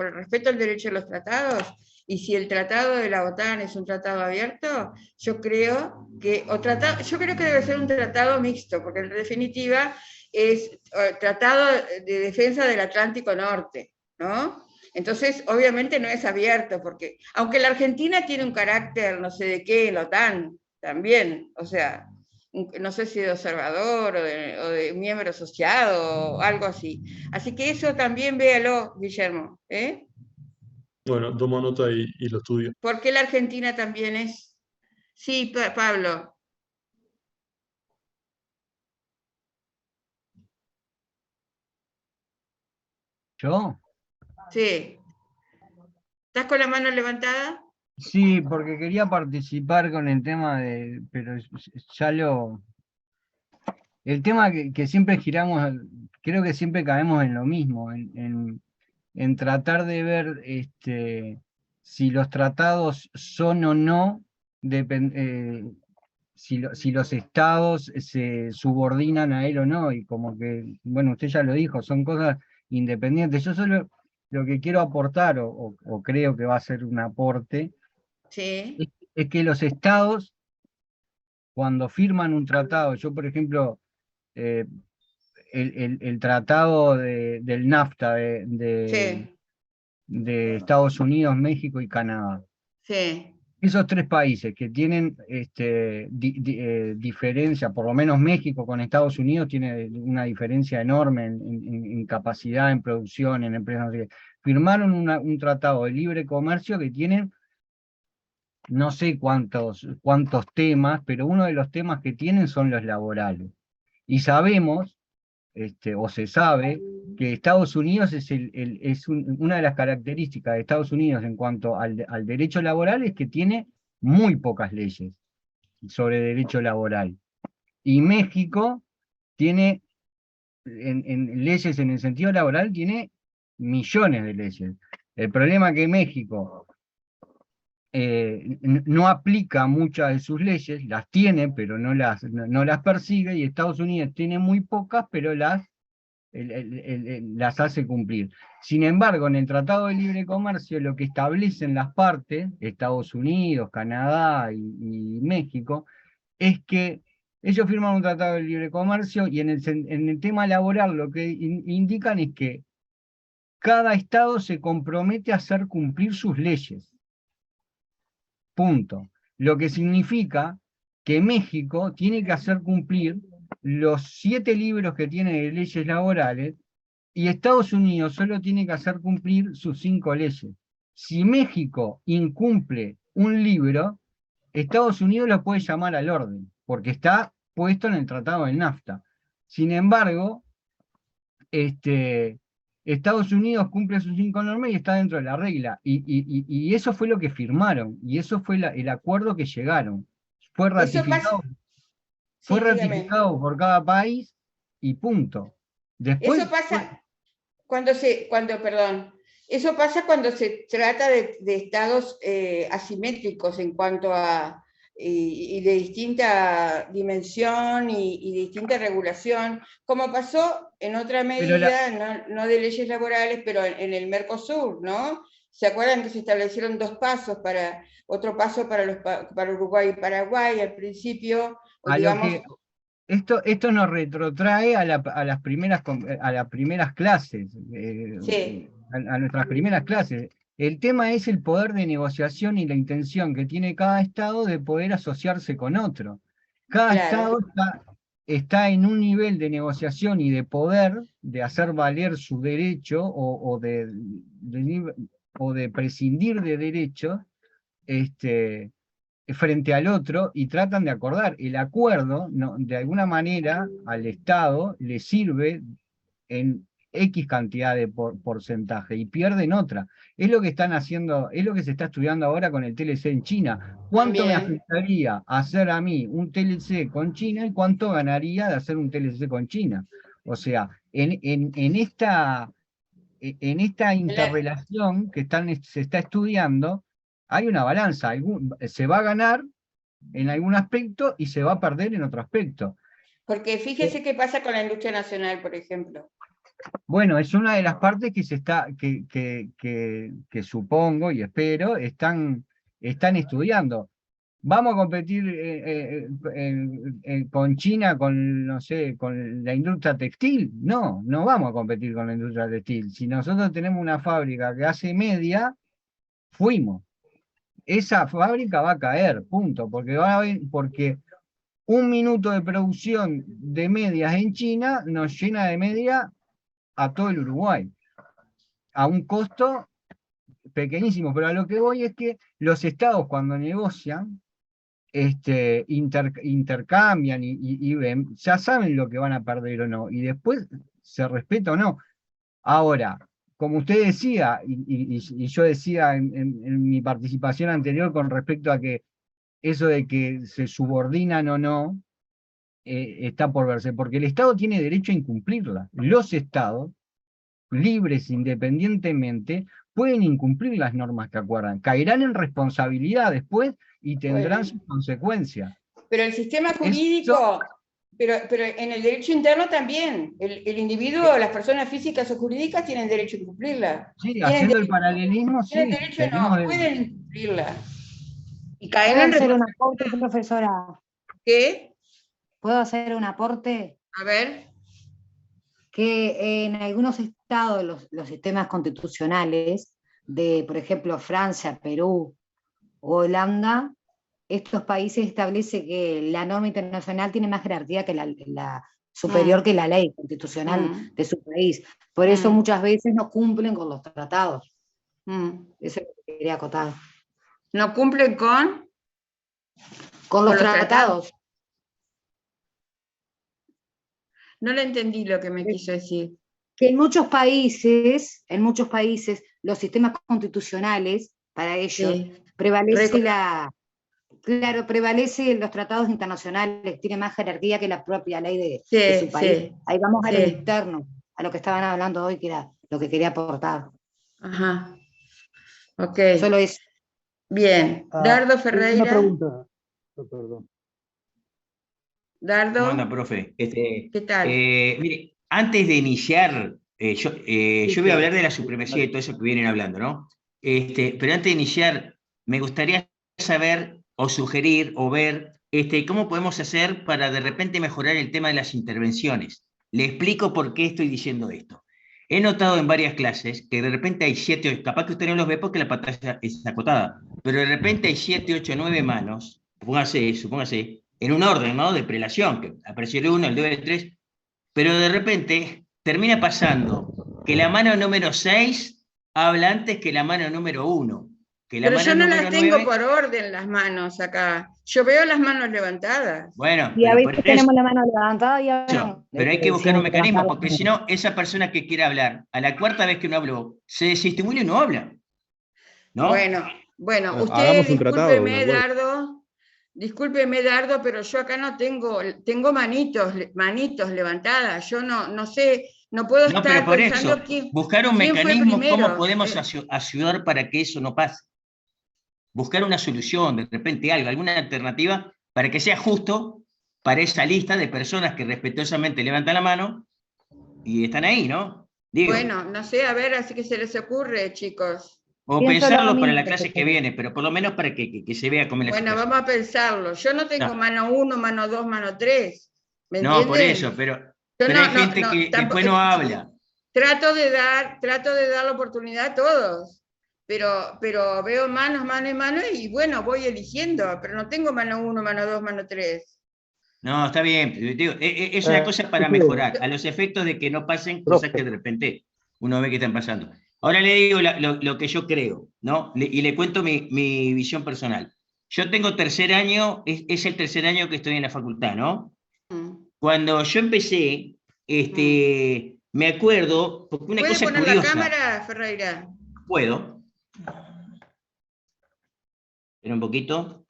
[SPEAKER 3] el respeto al derecho de los tratados, y si el tratado de la OTAN es un tratado abierto, yo creo que debe ser un tratado mixto, porque en definitiva es tratado de defensa del Atlántico Norte, ¿no? Entonces, obviamente no es abierto, porque aunque la Argentina tiene un carácter, no sé de qué, en la OTAN, también, o sea, no sé si de observador o de miembro asociado o algo así. Así que eso también véalo, Guillermo, ¿eh?
[SPEAKER 1] Bueno, tomo nota y lo estudio.
[SPEAKER 3] Porque la Argentina también es... Sí, Pablo.
[SPEAKER 16] ¿Yo?
[SPEAKER 3] Sí. ¿Estás con la mano levantada?
[SPEAKER 16] Sí, porque quería participar con el tema pero ya el tema que siempre giramos, creo que siempre caemos en lo mismo, en tratar de ver si los tratados son o no, si los estados se subordinan a él o no, y como que, bueno, usted ya lo dijo, son cosas independientes. Yo solo lo que quiero aportar, o creo que va a ser un aporte,
[SPEAKER 3] sí,
[SPEAKER 16] es que los estados, cuando firman un tratado, yo por ejemplo, el tratado del NAFTA de Estados Unidos, México y Canadá.
[SPEAKER 3] Sí.
[SPEAKER 16] Esos tres países que tienen diferencia, por lo menos México con Estados Unidos tiene una diferencia enorme en capacidad, en producción, en empresas. Firmaron un tratado de libre comercio que tiene no sé cuántos temas, pero uno de los temas que tienen son los laborales. Y sabemos, o se sabe, que Estados Unidos una de las características de Estados Unidos en cuanto al derecho laboral es que tiene muy pocas leyes sobre derecho laboral. Y México tiene, en leyes en el sentido laboral, tiene millones de leyes. El problema es que México no aplica muchas de sus leyes, las tiene, pero no las persigue, y Estados Unidos tiene muy pocas, pero las hace cumplir. Sin embargo, en el Tratado de Libre Comercio, lo que establecen las partes, Estados Unidos, Canadá y México, es que ellos firman un Tratado de Libre Comercio y en el tema laboral lo que indican es que cada estado se compromete a hacer cumplir sus leyes. Punto. Lo que significa que México tiene que hacer cumplir los 7 libros que tiene de leyes laborales y Estados Unidos solo tiene que hacer cumplir sus 5 leyes. Si México incumple un libro, Estados Unidos lo puede llamar al orden, porque está puesto en el Tratado del NAFTA. Sin embargo, Estados Unidos cumple sus 5 normas y está dentro de la regla. Y eso fue lo que firmaron, y eso fue el acuerdo que llegaron. Fue ratificado, ratificado por cada país y punto. Después,
[SPEAKER 3] eso pasa eso pasa cuando se trata de estados asimétricos en cuanto a y de distinta dimensión y de distinta regulación, como pasó en otra medida, no de leyes laborales, pero en el Mercosur, ¿no? ¿Se acuerdan que se establecieron 2 pasos otro paso para Uruguay y Paraguay al principio? Digamos,
[SPEAKER 16] esto nos retrotrae a las primeras clases, a nuestras primeras clases. El tema es el poder de negociación y la intención que tiene cada Estado de poder asociarse con otro. Cada Estado está en un nivel de negociación y de poder de hacer valer su derecho o de prescindir de derechos frente al otro, y tratan de acordar. El acuerdo, de alguna manera, al Estado le sirve en X cantidad de porcentaje y pierden otra. Es lo que están haciendo, es lo que se está estudiando ahora con el TLC en China. ¿Cuánto me afectaría hacer a mí un TLC con China y cuánto ganaría de hacer un TLC con China? O sea, en esta interrelación que se está estudiando, hay una balanza. Se va a ganar en algún aspecto y se va a perder en otro aspecto.
[SPEAKER 3] Porque fíjese qué pasa con la industria nacional, por ejemplo.
[SPEAKER 16] Bueno, es una de las partes que supongo y espero están estudiando. ¿Vamos a competir con China, no sé, con la industria textil? No vamos a competir con la industria textil. Si nosotros tenemos una fábrica que hace media, fuimos. Esa fábrica va a caer, punto, porque 1 minuto de producción de medias en China nos llena de media a todo el Uruguay, a un costo pequeñísimo, pero a lo que voy es que los estados cuando negocian, intercambian y ven, ya saben lo que van a perder o no, y después se respeta o no. Ahora, como usted decía, y yo decía en mi participación anterior con respecto a que eso de que se subordinan o no, está por verse, porque el Estado tiene derecho a incumplirla. Los Estados, libres independientemente, pueden incumplir las normas que acuerdan. Caerán en responsabilidad después y tendrán sus consecuencias.
[SPEAKER 3] Pero el sistema jurídico, pero en el derecho interno también, el individuo, las personas físicas o jurídicas tienen derecho a incumplirla.
[SPEAKER 16] Sí, haciendo el paralelismo, sí.
[SPEAKER 3] Tienen derecho, pueden incumplirla. Y caer
[SPEAKER 10] ¿Puedo
[SPEAKER 3] en
[SPEAKER 10] hacer un aporte, profesora?
[SPEAKER 3] ¿Qué?
[SPEAKER 10] ¿Puedo hacer un aporte?
[SPEAKER 3] A ver.
[SPEAKER 10] Que en algunos estados, los sistemas constitucionales de, por ejemplo, Francia, Perú o Holanda, estos países establecen que la norma internacional tiene más jerarquía que la superior que la ley constitucional de su país. Por eso muchas veces no cumplen con los tratados. Eso es lo que quería acotar.
[SPEAKER 3] ¿No cumplen con?
[SPEAKER 10] Con los tratados.
[SPEAKER 3] No le entendí lo que me quiso decir.
[SPEAKER 10] Que en muchos países, los sistemas constitucionales, para ellos, prevalece los tratados internacionales, tiene más jerarquía que la propia ley de su país. Ahí vamos a lo interno, a lo que estaban hablando hoy, que era lo que quería aportar.
[SPEAKER 3] Ajá. Ok.
[SPEAKER 10] Solo eso.
[SPEAKER 3] Bien. Dardo Ferreira.
[SPEAKER 19] Una pregunta. Perdón.
[SPEAKER 3] Dardo.
[SPEAKER 6] ¿Cómo anda, profe?
[SPEAKER 3] ¿Qué tal?
[SPEAKER 6] Mire, antes de iniciar, yo voy a hablar de la supremacía y todo eso que vienen hablando, ¿no? Pero antes de iniciar, me gustaría saber, o sugerir, o ver, cómo podemos hacer para de repente mejorar el tema de las intervenciones. Le explico por qué estoy diciendo esto. He notado en varias clases que de repente hay 7, capaz que usted no los ve porque la pantalla es acotada, pero de repente hay 7, 8, 9 manos, supóngase, en un orden, ¿no?, de prelación, que apareció el 1, el 2, el 3, pero de repente termina pasando que la mano número 6 habla antes que la mano número 1. Que la
[SPEAKER 3] Pero
[SPEAKER 6] mano
[SPEAKER 3] yo no
[SPEAKER 6] número
[SPEAKER 3] las tengo
[SPEAKER 6] 9,
[SPEAKER 3] por orden las manos acá. Yo veo las manos levantadas.
[SPEAKER 6] bueno,
[SPEAKER 10] Y a
[SPEAKER 6] pero por
[SPEAKER 10] veces
[SPEAKER 6] eso,
[SPEAKER 10] tenemos la mano levantada y a veces no.
[SPEAKER 6] pero hay que buscar un
[SPEAKER 10] Decimos
[SPEAKER 6] mecanismo,
[SPEAKER 10] levantar la
[SPEAKER 6] porque si
[SPEAKER 10] mano.
[SPEAKER 6] no, esa persona que quiere hablar, a la cuarta vez que no habló, se desestimula y no habla. ¿No?
[SPEAKER 3] Bueno,
[SPEAKER 17] Bueno,
[SPEAKER 3] usted
[SPEAKER 17] hagamos un tratado, un
[SPEAKER 3] discúlpeme,
[SPEAKER 17] acuerdo.
[SPEAKER 3] discúlpeme, Dardo, pero yo acá no tengo manitos levantadas. Yo no sé, no puedo
[SPEAKER 6] No, pero
[SPEAKER 3] estar
[SPEAKER 6] por
[SPEAKER 3] pensando
[SPEAKER 6] eso, buscar un
[SPEAKER 3] quién fue
[SPEAKER 6] mecanismo,
[SPEAKER 3] primero.
[SPEAKER 6] cómo podemos ayudar para que eso no pase. Buscar una solución, de repente algo, alguna alternativa, para que sea justo para esa lista de personas que respetuosamente levantan la mano y están ahí, ¿no? Digo,
[SPEAKER 3] Bueno, no sé, a ver, así que se les ocurre, chicos.
[SPEAKER 6] o
[SPEAKER 10] Pienso lo
[SPEAKER 6] pensarlo para
[SPEAKER 10] mismo
[SPEAKER 6] la
[SPEAKER 10] que
[SPEAKER 6] clase que viene, pero por lo menos para que se vea cómo es la
[SPEAKER 3] Bueno,
[SPEAKER 6] situación.
[SPEAKER 3] vamos a pensarlo. Yo no tengo
[SPEAKER 6] No.
[SPEAKER 3] mano 1, mano 2, mano 3. ¿Me
[SPEAKER 6] No, por
[SPEAKER 3] entienden?
[SPEAKER 6] eso, pero
[SPEAKER 3] Yo
[SPEAKER 6] hay gente que
[SPEAKER 3] tampoco-
[SPEAKER 6] después no habla.
[SPEAKER 3] Trato de dar la oportunidad a todos, pero veo manos, mano y mano y bueno, voy eligiendo, pero no tengo mano 1, mano 2, mano 3.
[SPEAKER 6] No, está bien. Digo, es una cosa para mejorar, a los efectos de que no pasen cosas que de repente uno ve que están pasando. Ahora le digo lo que yo creo, ¿no? Y le cuento mi visión personal. Yo tengo tercer año, es el tercer año que estoy en la facultad, ¿no? Cuando yo empecé, me acuerdo, porque una
[SPEAKER 3] ¿Puede
[SPEAKER 6] cosa
[SPEAKER 3] poner
[SPEAKER 6] curiosa.
[SPEAKER 3] la cámara, Ferreira?
[SPEAKER 6] Puedo. Espera un poquito.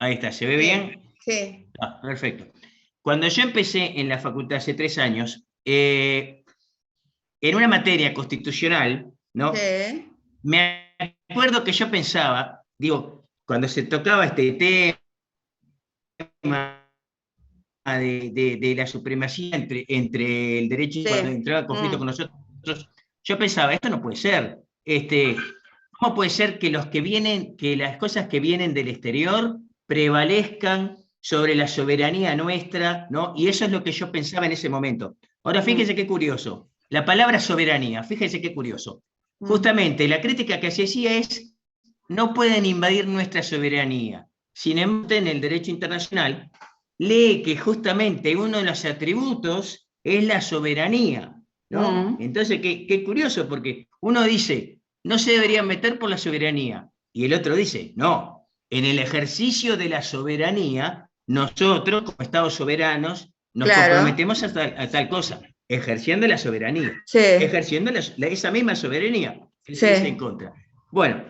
[SPEAKER 6] Ahí está, ¿se ve bien?
[SPEAKER 3] Sí.
[SPEAKER 6] Ah, perfecto. Cuando yo empecé en la facultad hace 3 años, en una materia constitucional, ¿no?
[SPEAKER 3] Sí.
[SPEAKER 6] Me acuerdo que yo pensaba, digo, cuando se tocaba este tema de la supremacía entre el derecho y cuando entraba en conflicto con nosotros, yo pensaba, esto no puede ser. ¿Cómo puede ser que que las cosas que vienen del exterior prevalezcan sobre la soberanía nuestra, ¿no? Y eso es lo que yo pensaba en ese momento. Ahora, fíjense qué curioso. La palabra soberanía, fíjense qué curioso. Justamente la crítica que se hacía es, no pueden invadir nuestra soberanía. Sin embargo, en el derecho internacional, lee que justamente uno de los atributos es la soberanía, ¿no? Entonces, qué curioso, porque uno dice, no se deberían meter por la soberanía, y el otro dice, no, en el ejercicio de la soberanía, nosotros, como Estados soberanos, nos comprometemos a tal cosa, ejerciendo la soberanía, ejerciendo esa misma soberanía, que se dice en contra. Bueno,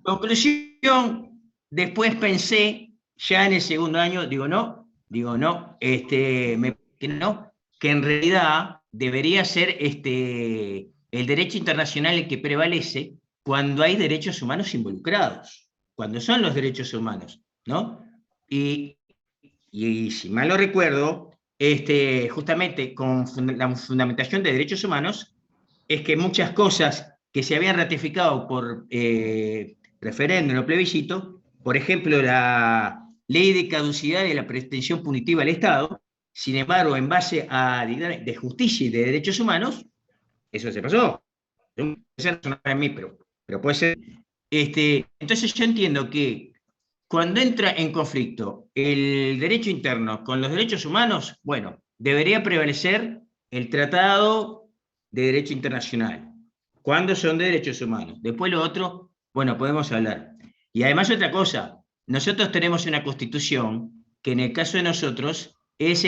[SPEAKER 6] conclusión, después pensé, ya en el segundo año, que en realidad debería ser el derecho internacional el que prevalece cuando hay derechos humanos involucrados, cuando son los derechos humanos, ¿no? Y si mal no recuerdo, justamente con la fundamentación de derechos humanos, es que muchas cosas que se habían ratificado por referéndum o plebiscito, por ejemplo, la ley de caducidad de la pretensión punitiva del Estado, sin embargo, en base a de justicia y de derechos humanos, eso se pasó. No puede ser en mí, pero puede ser. Entonces yo entiendo que cuando entra en conflicto el derecho interno con los derechos humanos, bueno, debería prevalecer el Tratado de Derecho Internacional, cuando son de derechos humanos. Después lo otro, bueno, podemos hablar. Y además otra cosa, nosotros tenemos una constitución que en el caso de nosotros es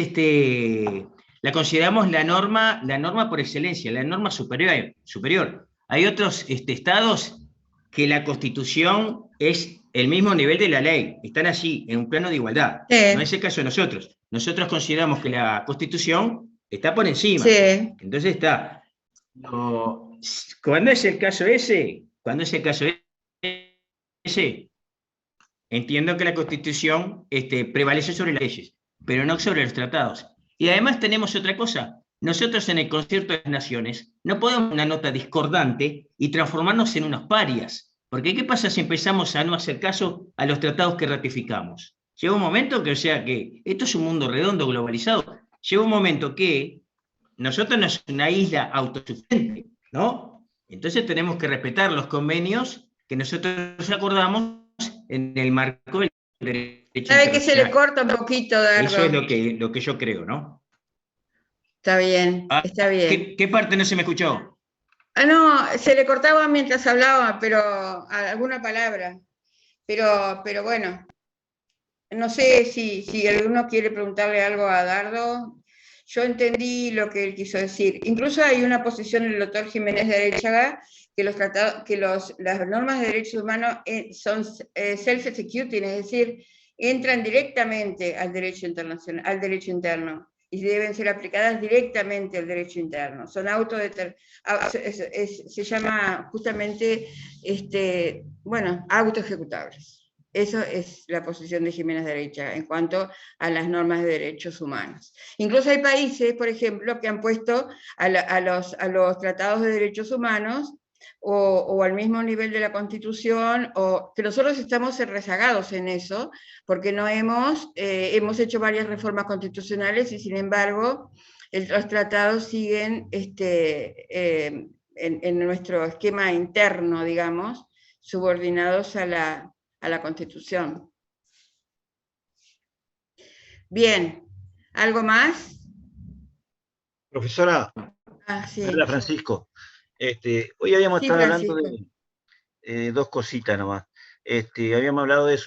[SPEAKER 6] la consideramos la norma por excelencia, la norma superior. Hay otros estados que la constitución es el mismo nivel de la ley, están allí en un plano de igualdad. No es el caso de nosotros. Nosotros consideramos que la constitución está por encima. Entonces está. Cuando es el caso ese, entiendo que la Constitución prevalece sobre las leyes, pero no sobre los tratados. Y además tenemos otra cosa. Nosotros en el concierto de las naciones no podemos una nota discordante y transformarnos en unos parias. Porque ¿qué pasa si empezamos a no hacer caso a los tratados que ratificamos? Llega un momento que, esto es un mundo redondo, globalizado. Llega un momento que nosotros no somos una isla autosuficiente, ¿no? Entonces tenemos que respetar los convenios que nosotros acordamos en el marco del derecho internacional.
[SPEAKER 3] ¿Sabe que se le corta un poquito, Dardo?
[SPEAKER 6] Eso es lo que yo creo, ¿no?
[SPEAKER 3] Está bien,
[SPEAKER 6] Ah,
[SPEAKER 3] está bien.
[SPEAKER 6] ¿qué parte no se me escuchó?
[SPEAKER 3] Ah, no, se le cortaba mientras hablaba, pero alguna palabra. Pero bueno, no sé si alguno quiere preguntarle algo a Dardo. Yo entendí lo que él quiso decir. Incluso hay una posición del doctor Jiménez de Arechaga que las normas de derechos humanos son self-executing, es decir, entran directamente al derecho internacional, al derecho interno, y deben ser aplicadas directamente al derecho interno. Son se llama justamente, autoejecutables. Eso es la posición de Jiménez de Arechaga en cuanto a las normas de derechos humanos. Incluso hay países, por ejemplo, que han puesto a los tratados de derechos humanos o al mismo nivel de la Constitución, o que nosotros estamos rezagados en eso, porque no hemos hecho varias reformas constitucionales y sin embargo los tratados siguen en nuestro esquema interno, digamos, subordinados a la Constitución. Bien, ¿algo más?
[SPEAKER 18] Profesora,
[SPEAKER 3] Sí.
[SPEAKER 18] Hola Francisco. Hoy habíamos
[SPEAKER 3] Sí,
[SPEAKER 18] estado
[SPEAKER 3] Francisco.
[SPEAKER 18] hablando de dos cositas nomás. Habíamos hablado de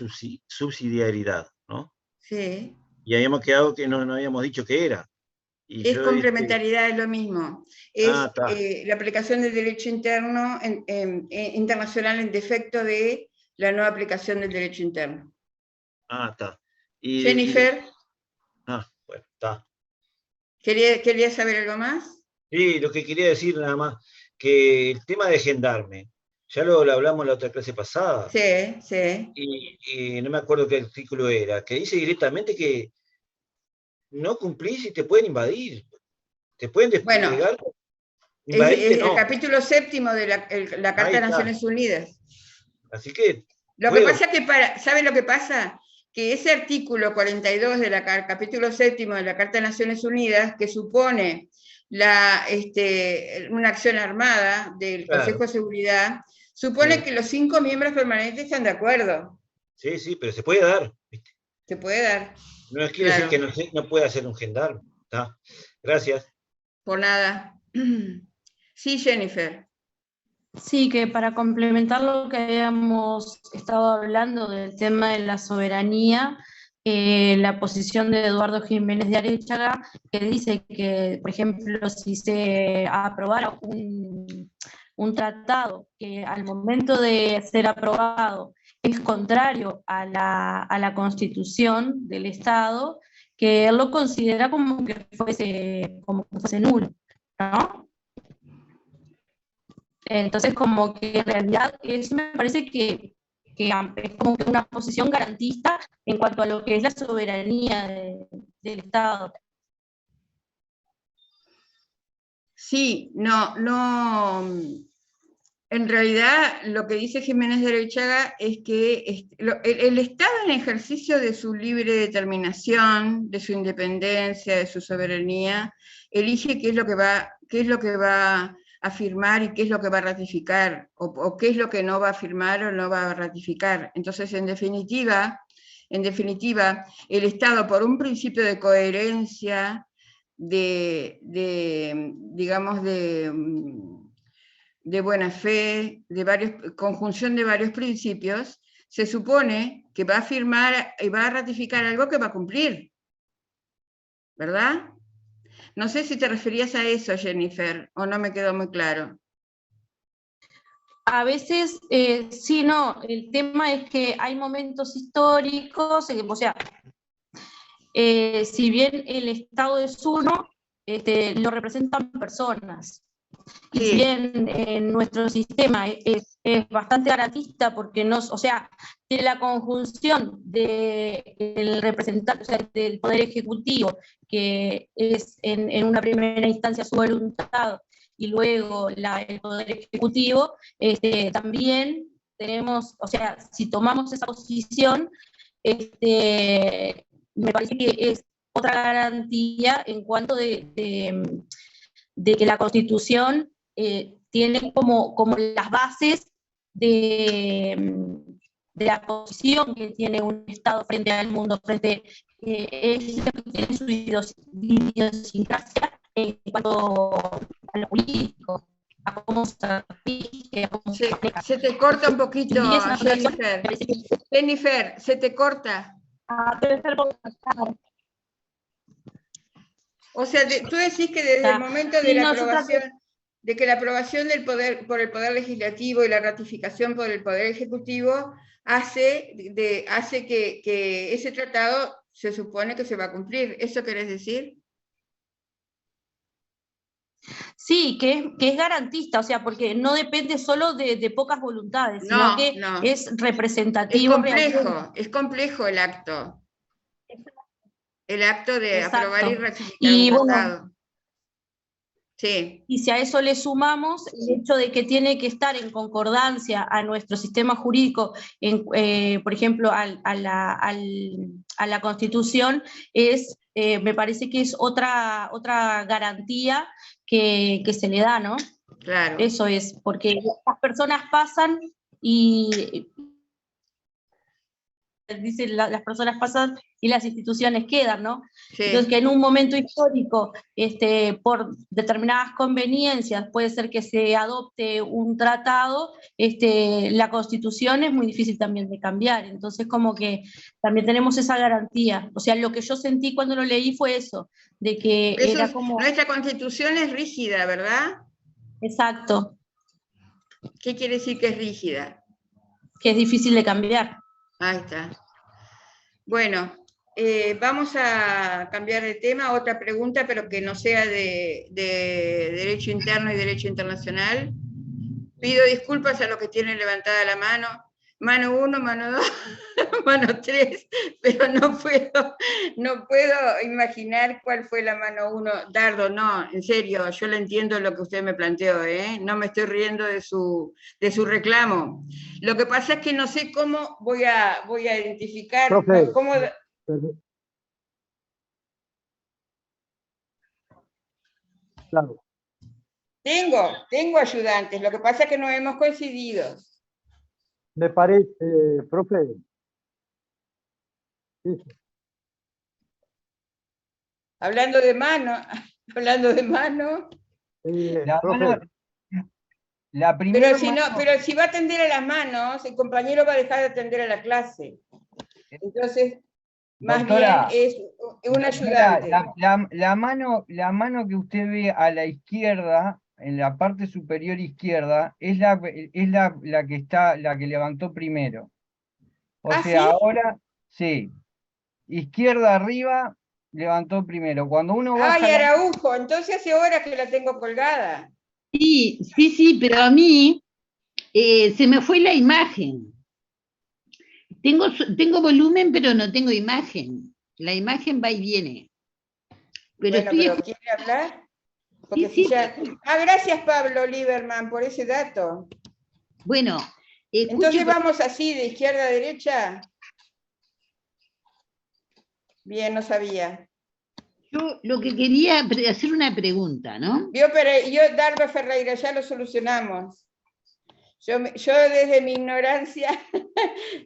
[SPEAKER 18] subsidiariedad, ¿no?
[SPEAKER 3] Sí.
[SPEAKER 18] Y habíamos quedado que no habíamos dicho qué era. Y
[SPEAKER 3] Es
[SPEAKER 18] yo,
[SPEAKER 3] complementariedad, es lo mismo. Es
[SPEAKER 18] está.
[SPEAKER 3] la aplicación del derecho interno internacional en defecto de la no aplicación del derecho interno.
[SPEAKER 18] Está.
[SPEAKER 3] Jennifer,
[SPEAKER 18] Bueno, está.
[SPEAKER 3] ¿quería saber algo más?
[SPEAKER 18] Sí, lo que quería decir nada más, que el tema de gendarme, ya lo hablamos en la otra clase pasada.
[SPEAKER 3] Sí, sí.
[SPEAKER 18] Y no me acuerdo qué artículo era, que dice directamente que no cumplís y te pueden invadir. Te pueden desplegar. Invadirte
[SPEAKER 3] Es
[SPEAKER 18] no.
[SPEAKER 3] el capítulo 7 de la Carta de Naciones Unidas.
[SPEAKER 18] Así que.
[SPEAKER 3] Lo que pasa es que, ¿sabe lo que pasa? Que ese artículo 42 del capítulo 7 de la Carta de Naciones Unidas, que supone una acción armada del Consejo de Seguridad, supone que los 5 miembros permanentes están de acuerdo.
[SPEAKER 18] Sí, pero se puede dar.
[SPEAKER 3] Se puede dar.
[SPEAKER 18] No quiere decir que no pueda ser un gendarme. ¿Está? Gracias.
[SPEAKER 2] Por nada. Sí, Jennifer.
[SPEAKER 14] Sí, que para complementar lo que habíamos estado hablando del tema de la soberanía, la posición de Eduardo Jiménez de Arechaga, que dice que, por ejemplo, si se aprobara un tratado que al momento de ser aprobado es contrario a la Constitución del Estado, que él lo considera como que fuese nulo, ¿no? Entonces, como que en realidad eso me parece que es como que una posición garantista en cuanto a lo que es la soberanía del Estado.
[SPEAKER 3] Sí, no. En realidad, lo que dice Jiménez de Arechaga es que el Estado, en ejercicio de su libre determinación, de su independencia, de su soberanía, elige qué es lo que va a firmar y qué es lo que va a ratificar, o qué es lo que no va a firmar o no va a ratificar. Entonces, en definitiva, el Estado, por un principio de coherencia, digamos, de buena fe, conjunción de varios principios, se supone que va a firmar y va a ratificar algo que va a cumplir, ¿verdad? No sé si te referías a eso, Jennifer, o no me quedó muy claro.
[SPEAKER 14] A veces, sí, no, el tema es que hay momentos históricos, o sea, si bien el Estado es uno, lo representan personas. Y si bien nuestro sistema es bastante garantista porque tiene la conjunción del representante, o sea, del Poder Ejecutivo, que es en una primera instancia su voluntad, y luego el Poder Ejecutivo, también tenemos, o sea, si tomamos esa posición, me parece que es otra garantía en cuanto de que la Constitución tiene como las bases de la posición que tiene un Estado frente al mundo, es lo que tiene su idiosincrasia
[SPEAKER 5] en cuanto a lo político, a cómo se rige, a cómo se maneja.
[SPEAKER 3] Se te corta un poquito,
[SPEAKER 5] Y es una
[SPEAKER 3] Jennifer. Jennifer, se te corta.
[SPEAKER 5] Debe ser por...
[SPEAKER 3] O sea, tú decís que desde el momento de
[SPEAKER 5] Sí,
[SPEAKER 3] la
[SPEAKER 5] no, yo
[SPEAKER 3] aprobación,
[SPEAKER 5] traté-
[SPEAKER 3] de que la aprobación del poder por el Poder Legislativo y la ratificación por el Poder Ejecutivo hace que ese tratado se supone que se va a cumplir. ¿Eso querés decir?
[SPEAKER 5] Sí, que es garantista, o sea, porque no depende solo de pocas voluntades, sino que
[SPEAKER 3] No.
[SPEAKER 5] es
[SPEAKER 3] Es
[SPEAKER 5] representativo realmente.
[SPEAKER 3] es complejo el acto. El acto de
[SPEAKER 5] Exacto.
[SPEAKER 3] aprobar y ratificar
[SPEAKER 5] Y
[SPEAKER 3] un
[SPEAKER 5] bueno,
[SPEAKER 3] tratado. Sí.
[SPEAKER 5] y si a eso le sumamos el hecho de que tiene que estar en concordancia a nuestro sistema jurídico, por ejemplo, a la Constitución, me parece que es otra garantía que se le da, ¿no?
[SPEAKER 3] Claro.
[SPEAKER 5] Eso es, porque las personas pasan y dicen las personas pasan y las instituciones quedan, ¿no?
[SPEAKER 3] Sí.
[SPEAKER 5] Entonces, que en un momento histórico, por determinadas conveniencias, puede ser que se adopte un tratado, la Constitución es muy difícil también de cambiar, entonces como que también tenemos esa garantía. O sea, lo que yo sentí cuando lo leí fue eso, de que era como...
[SPEAKER 3] Nuestra Constitución es rígida, ¿verdad?
[SPEAKER 5] Exacto.
[SPEAKER 3] ¿Qué quiere decir que es rígida?
[SPEAKER 5] Que es difícil de cambiar.
[SPEAKER 3] Ahí está. Bueno, vamos a cambiar de tema, otra pregunta, pero que no sea de derecho interno y derecho internacional. Pido disculpas a los que tienen levantada la mano. Mano 1, mano 2, mano 3, pero no puedo imaginar cuál fue la mano 1. Dardo, no, en serio, yo le entiendo lo que usted me planteó, ¿eh? No me estoy riendo de su reclamo. Lo que pasa es que no sé cómo voy a identificar,
[SPEAKER 19] Profe,
[SPEAKER 3] cómo...
[SPEAKER 19] Claro.
[SPEAKER 3] Tengo ayudantes, lo que pasa es que no hemos coincidido.
[SPEAKER 19] Me parece, profe. Sí.
[SPEAKER 3] Hablando de mano,
[SPEAKER 16] La
[SPEAKER 19] profe.
[SPEAKER 16] mano, la primera
[SPEAKER 3] pero si
[SPEAKER 16] mano-
[SPEAKER 3] no, pero si va a atender a las manos, el compañero va a dejar de atender a la clase. Entonces, más
[SPEAKER 16] Doctora,
[SPEAKER 3] bien es un
[SPEAKER 16] doctora,
[SPEAKER 3] ayudante.
[SPEAKER 16] la mano que usted ve a la izquierda, en la parte superior izquierda, es la que levantó primero. O
[SPEAKER 3] ¿Ah,
[SPEAKER 16] sea,
[SPEAKER 3] sí?
[SPEAKER 16] ahora, sí, izquierda arriba, levantó primero. Cuando uno baja
[SPEAKER 3] Ay,
[SPEAKER 16] la...
[SPEAKER 3] Araujo, entonces hace horas que la tengo colgada.
[SPEAKER 7] Sí, pero a mí se me fue la imagen. Tengo volumen, pero no tengo imagen. La imagen va y viene. Pero
[SPEAKER 3] Bueno, pero ¿quiere hablar? Porque si ya... Ah, gracias Pablo Lieberman por ese dato.
[SPEAKER 7] Bueno,
[SPEAKER 3] entonces vamos así, de izquierda a derecha. Bien, no sabía.
[SPEAKER 7] Yo lo que quería hacer una pregunta, ¿no?
[SPEAKER 3] Yo, Dardo Ferreira, ya lo solucionamos. Yo desde mi ignorancia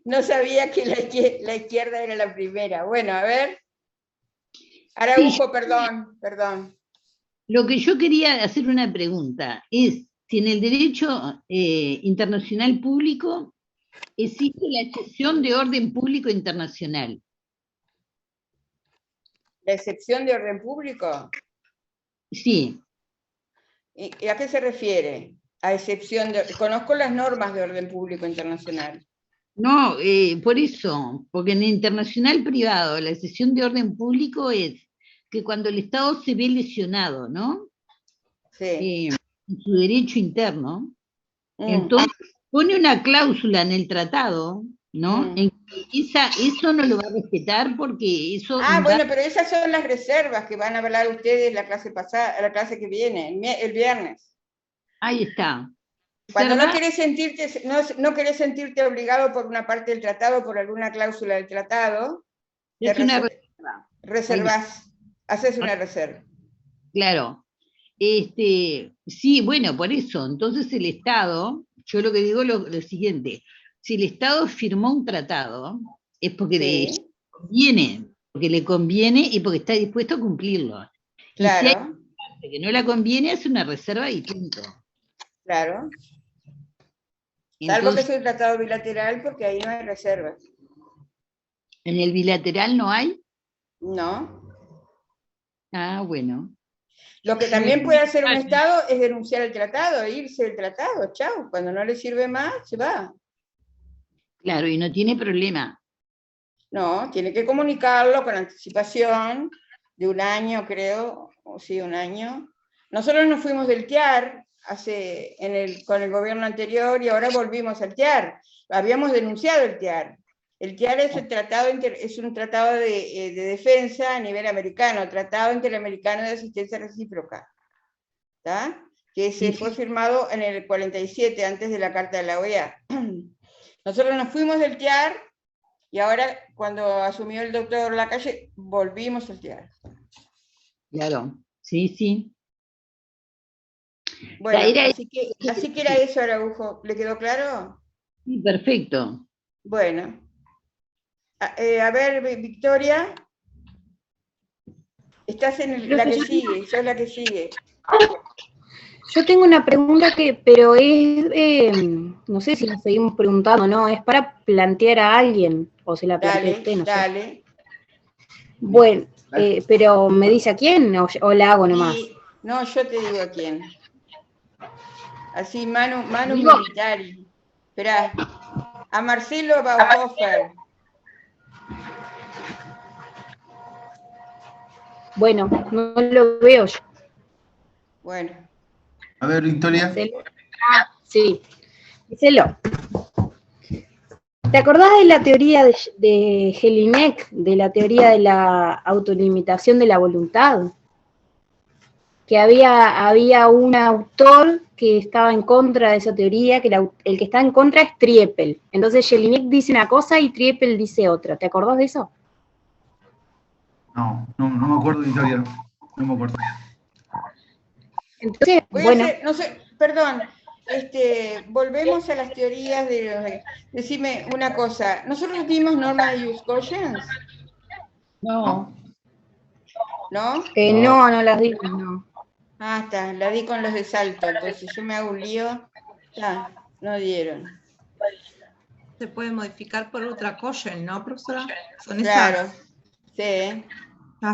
[SPEAKER 3] no sabía que la izquierda era la primera. Bueno, a ver. Araujo,
[SPEAKER 7] Sí,
[SPEAKER 3] perdón.
[SPEAKER 7] Lo que yo quería hacer una pregunta es si en el derecho internacional público existe la excepción de orden público internacional.
[SPEAKER 3] ¿La excepción de orden público?
[SPEAKER 7] Sí.
[SPEAKER 3] ¿Y a qué se refiere? A excepción de... Conozco las normas de orden público internacional.
[SPEAKER 7] No, por eso, porque en el internacional privado la excepción de orden público es que cuando el Estado se ve lesionado, ¿no?
[SPEAKER 3] Sí.
[SPEAKER 7] En su derecho interno, entonces pone una cláusula en el tratado, ¿no? En que eso no lo va a respetar porque eso...
[SPEAKER 3] Bueno, pero esas son las reservas que van a hablar ustedes la clase pasada, la clase que viene, el viernes.
[SPEAKER 7] Ahí está.
[SPEAKER 3] Cuando no querés sentirte obligado por una parte del tratado, por alguna cláusula del tratado,
[SPEAKER 7] es una reserva.
[SPEAKER 3] Reservás, haces una reserva.
[SPEAKER 7] Claro. Sí, bueno, por eso. Entonces el Estado, yo lo que digo es lo siguiente, si el Estado firmó un tratado, es porque le conviene y porque está dispuesto a cumplirlo.
[SPEAKER 3] Claro.
[SPEAKER 7] que no la conviene, hace una reserva y punto.
[SPEAKER 3] Claro. Salvo que sea un tratado bilateral, porque ahí no hay reservas.
[SPEAKER 7] ¿En el bilateral no hay?
[SPEAKER 3] No.
[SPEAKER 7] Ah, bueno.
[SPEAKER 3] Lo que también puede hacer un Estado es denunciar el tratado, irse del tratado, chao. Cuando no le sirve más, se va.
[SPEAKER 7] Claro, y no tiene problema.
[SPEAKER 3] No, tiene que comunicarlo con anticipación de un año, creo, o sí, un año. Nosotros nos fuimos del TIAR con el gobierno anterior y ahora volvimos al TIAR. Habíamos denunciado el TIAR. El TIAR es un tratado de defensa a nivel americano, Tratado Interamericano de Asistencia Recíproca, ¿tá? Que se fue firmado en el 47, antes de la Carta de la OEA. Nosotros nos fuimos del TIAR y ahora, cuando asumió el doctor Lacalle, volvimos al TIAR.
[SPEAKER 7] Claro, sí, sí.
[SPEAKER 3] Bueno, así que era eso, Araujo. ¿Le quedó claro?
[SPEAKER 7] Sí, perfecto.
[SPEAKER 3] Bueno. A ver, Victoria. Estás en la que sigue, sos la que sigue.
[SPEAKER 5] Yo tengo una pregunta pero es, no sé si la seguimos preguntando, ¿no? Es para plantear a alguien, o se la plantea usted, no sé. Bueno, pero ¿me dice a quién o la hago nomás?
[SPEAKER 3] No, yo te digo a quién. Así, Manu Militari. Esperá. A Marcelo Bauhofer.
[SPEAKER 5] Bueno, no lo veo yo.
[SPEAKER 3] Bueno.
[SPEAKER 4] A ver, Victoria.
[SPEAKER 5] Sí. Díselo. ¿Te acordás de la teoría de Jelinek, de la teoría de la autolimitación de la voluntad? Que había un autor que estaba en contra de esa teoría, que el que está en contra es Triepel. Entonces Jelinek dice una cosa y Triepel dice otra. ¿Te acordás de eso?
[SPEAKER 4] No me acuerdo, Victoria. No me acuerdo.
[SPEAKER 5] Entonces,
[SPEAKER 3] no sé, perdón, volvemos a las teorías decime una cosa, ¿nosotros dimos norma de Jus Cogens?
[SPEAKER 5] No.
[SPEAKER 3] ¿No?
[SPEAKER 5] No las dimos, no.
[SPEAKER 3] Ah, está, la di con los de Salto, entonces yo me hago un lío. Ya, no dieron.
[SPEAKER 2] Se puede modificar por otra Cogen, ¿no, profesora?
[SPEAKER 3] Claro, sí.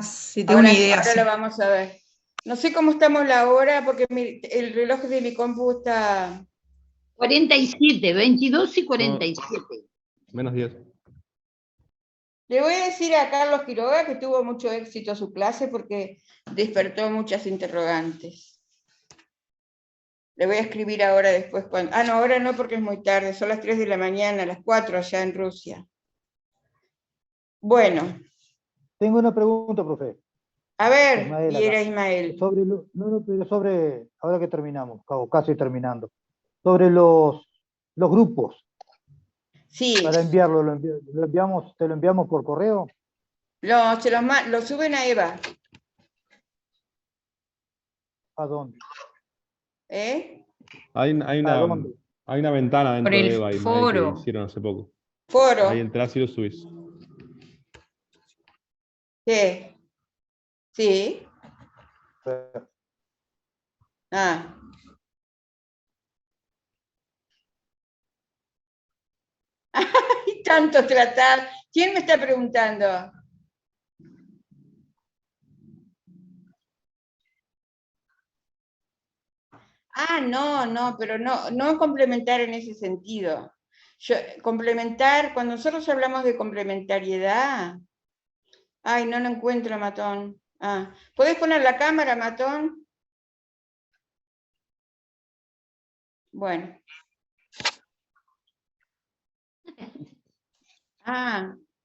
[SPEAKER 2] Sí, tengo una idea.
[SPEAKER 3] Ahora lo vamos a ver. No sé cómo estamos la hora, porque el reloj de mi compu está...
[SPEAKER 7] 47, 22 y 47.
[SPEAKER 17] Menos 10.
[SPEAKER 3] Le voy a decir a Carlos Quiroga que tuvo mucho éxito su clase porque despertó muchas interrogantes. Le voy a escribir ahora después. No, ahora no porque es muy tarde, son las 3 de la mañana, las 4 allá en Rusia. Bueno.
[SPEAKER 19] Tengo una pregunta, profe.
[SPEAKER 3] A ver,
[SPEAKER 19] Ismael,
[SPEAKER 3] y era Ismael.
[SPEAKER 19] Sobre, ahora que terminamos, casi terminando, sobre los grupos.
[SPEAKER 3] Sí.
[SPEAKER 19] Para enviarlo, ¿te lo enviamos por correo?
[SPEAKER 3] No, lo suben a Eva.
[SPEAKER 19] ¿A dónde?
[SPEAKER 17] Hay una ventana dentro de Eva y que hicieron hace poco.
[SPEAKER 3] Foro.
[SPEAKER 17] Ahí entras y lo subís.
[SPEAKER 3] ¿Qué? Sí. Hay tanto tratar. ¿Quién me está preguntando? No, pero no complementar en ese sentido. Complementar, cuando nosotros hablamos de complementariedad, no lo encuentro, Matón. ¿Podés poner la cámara, Matón? Bueno.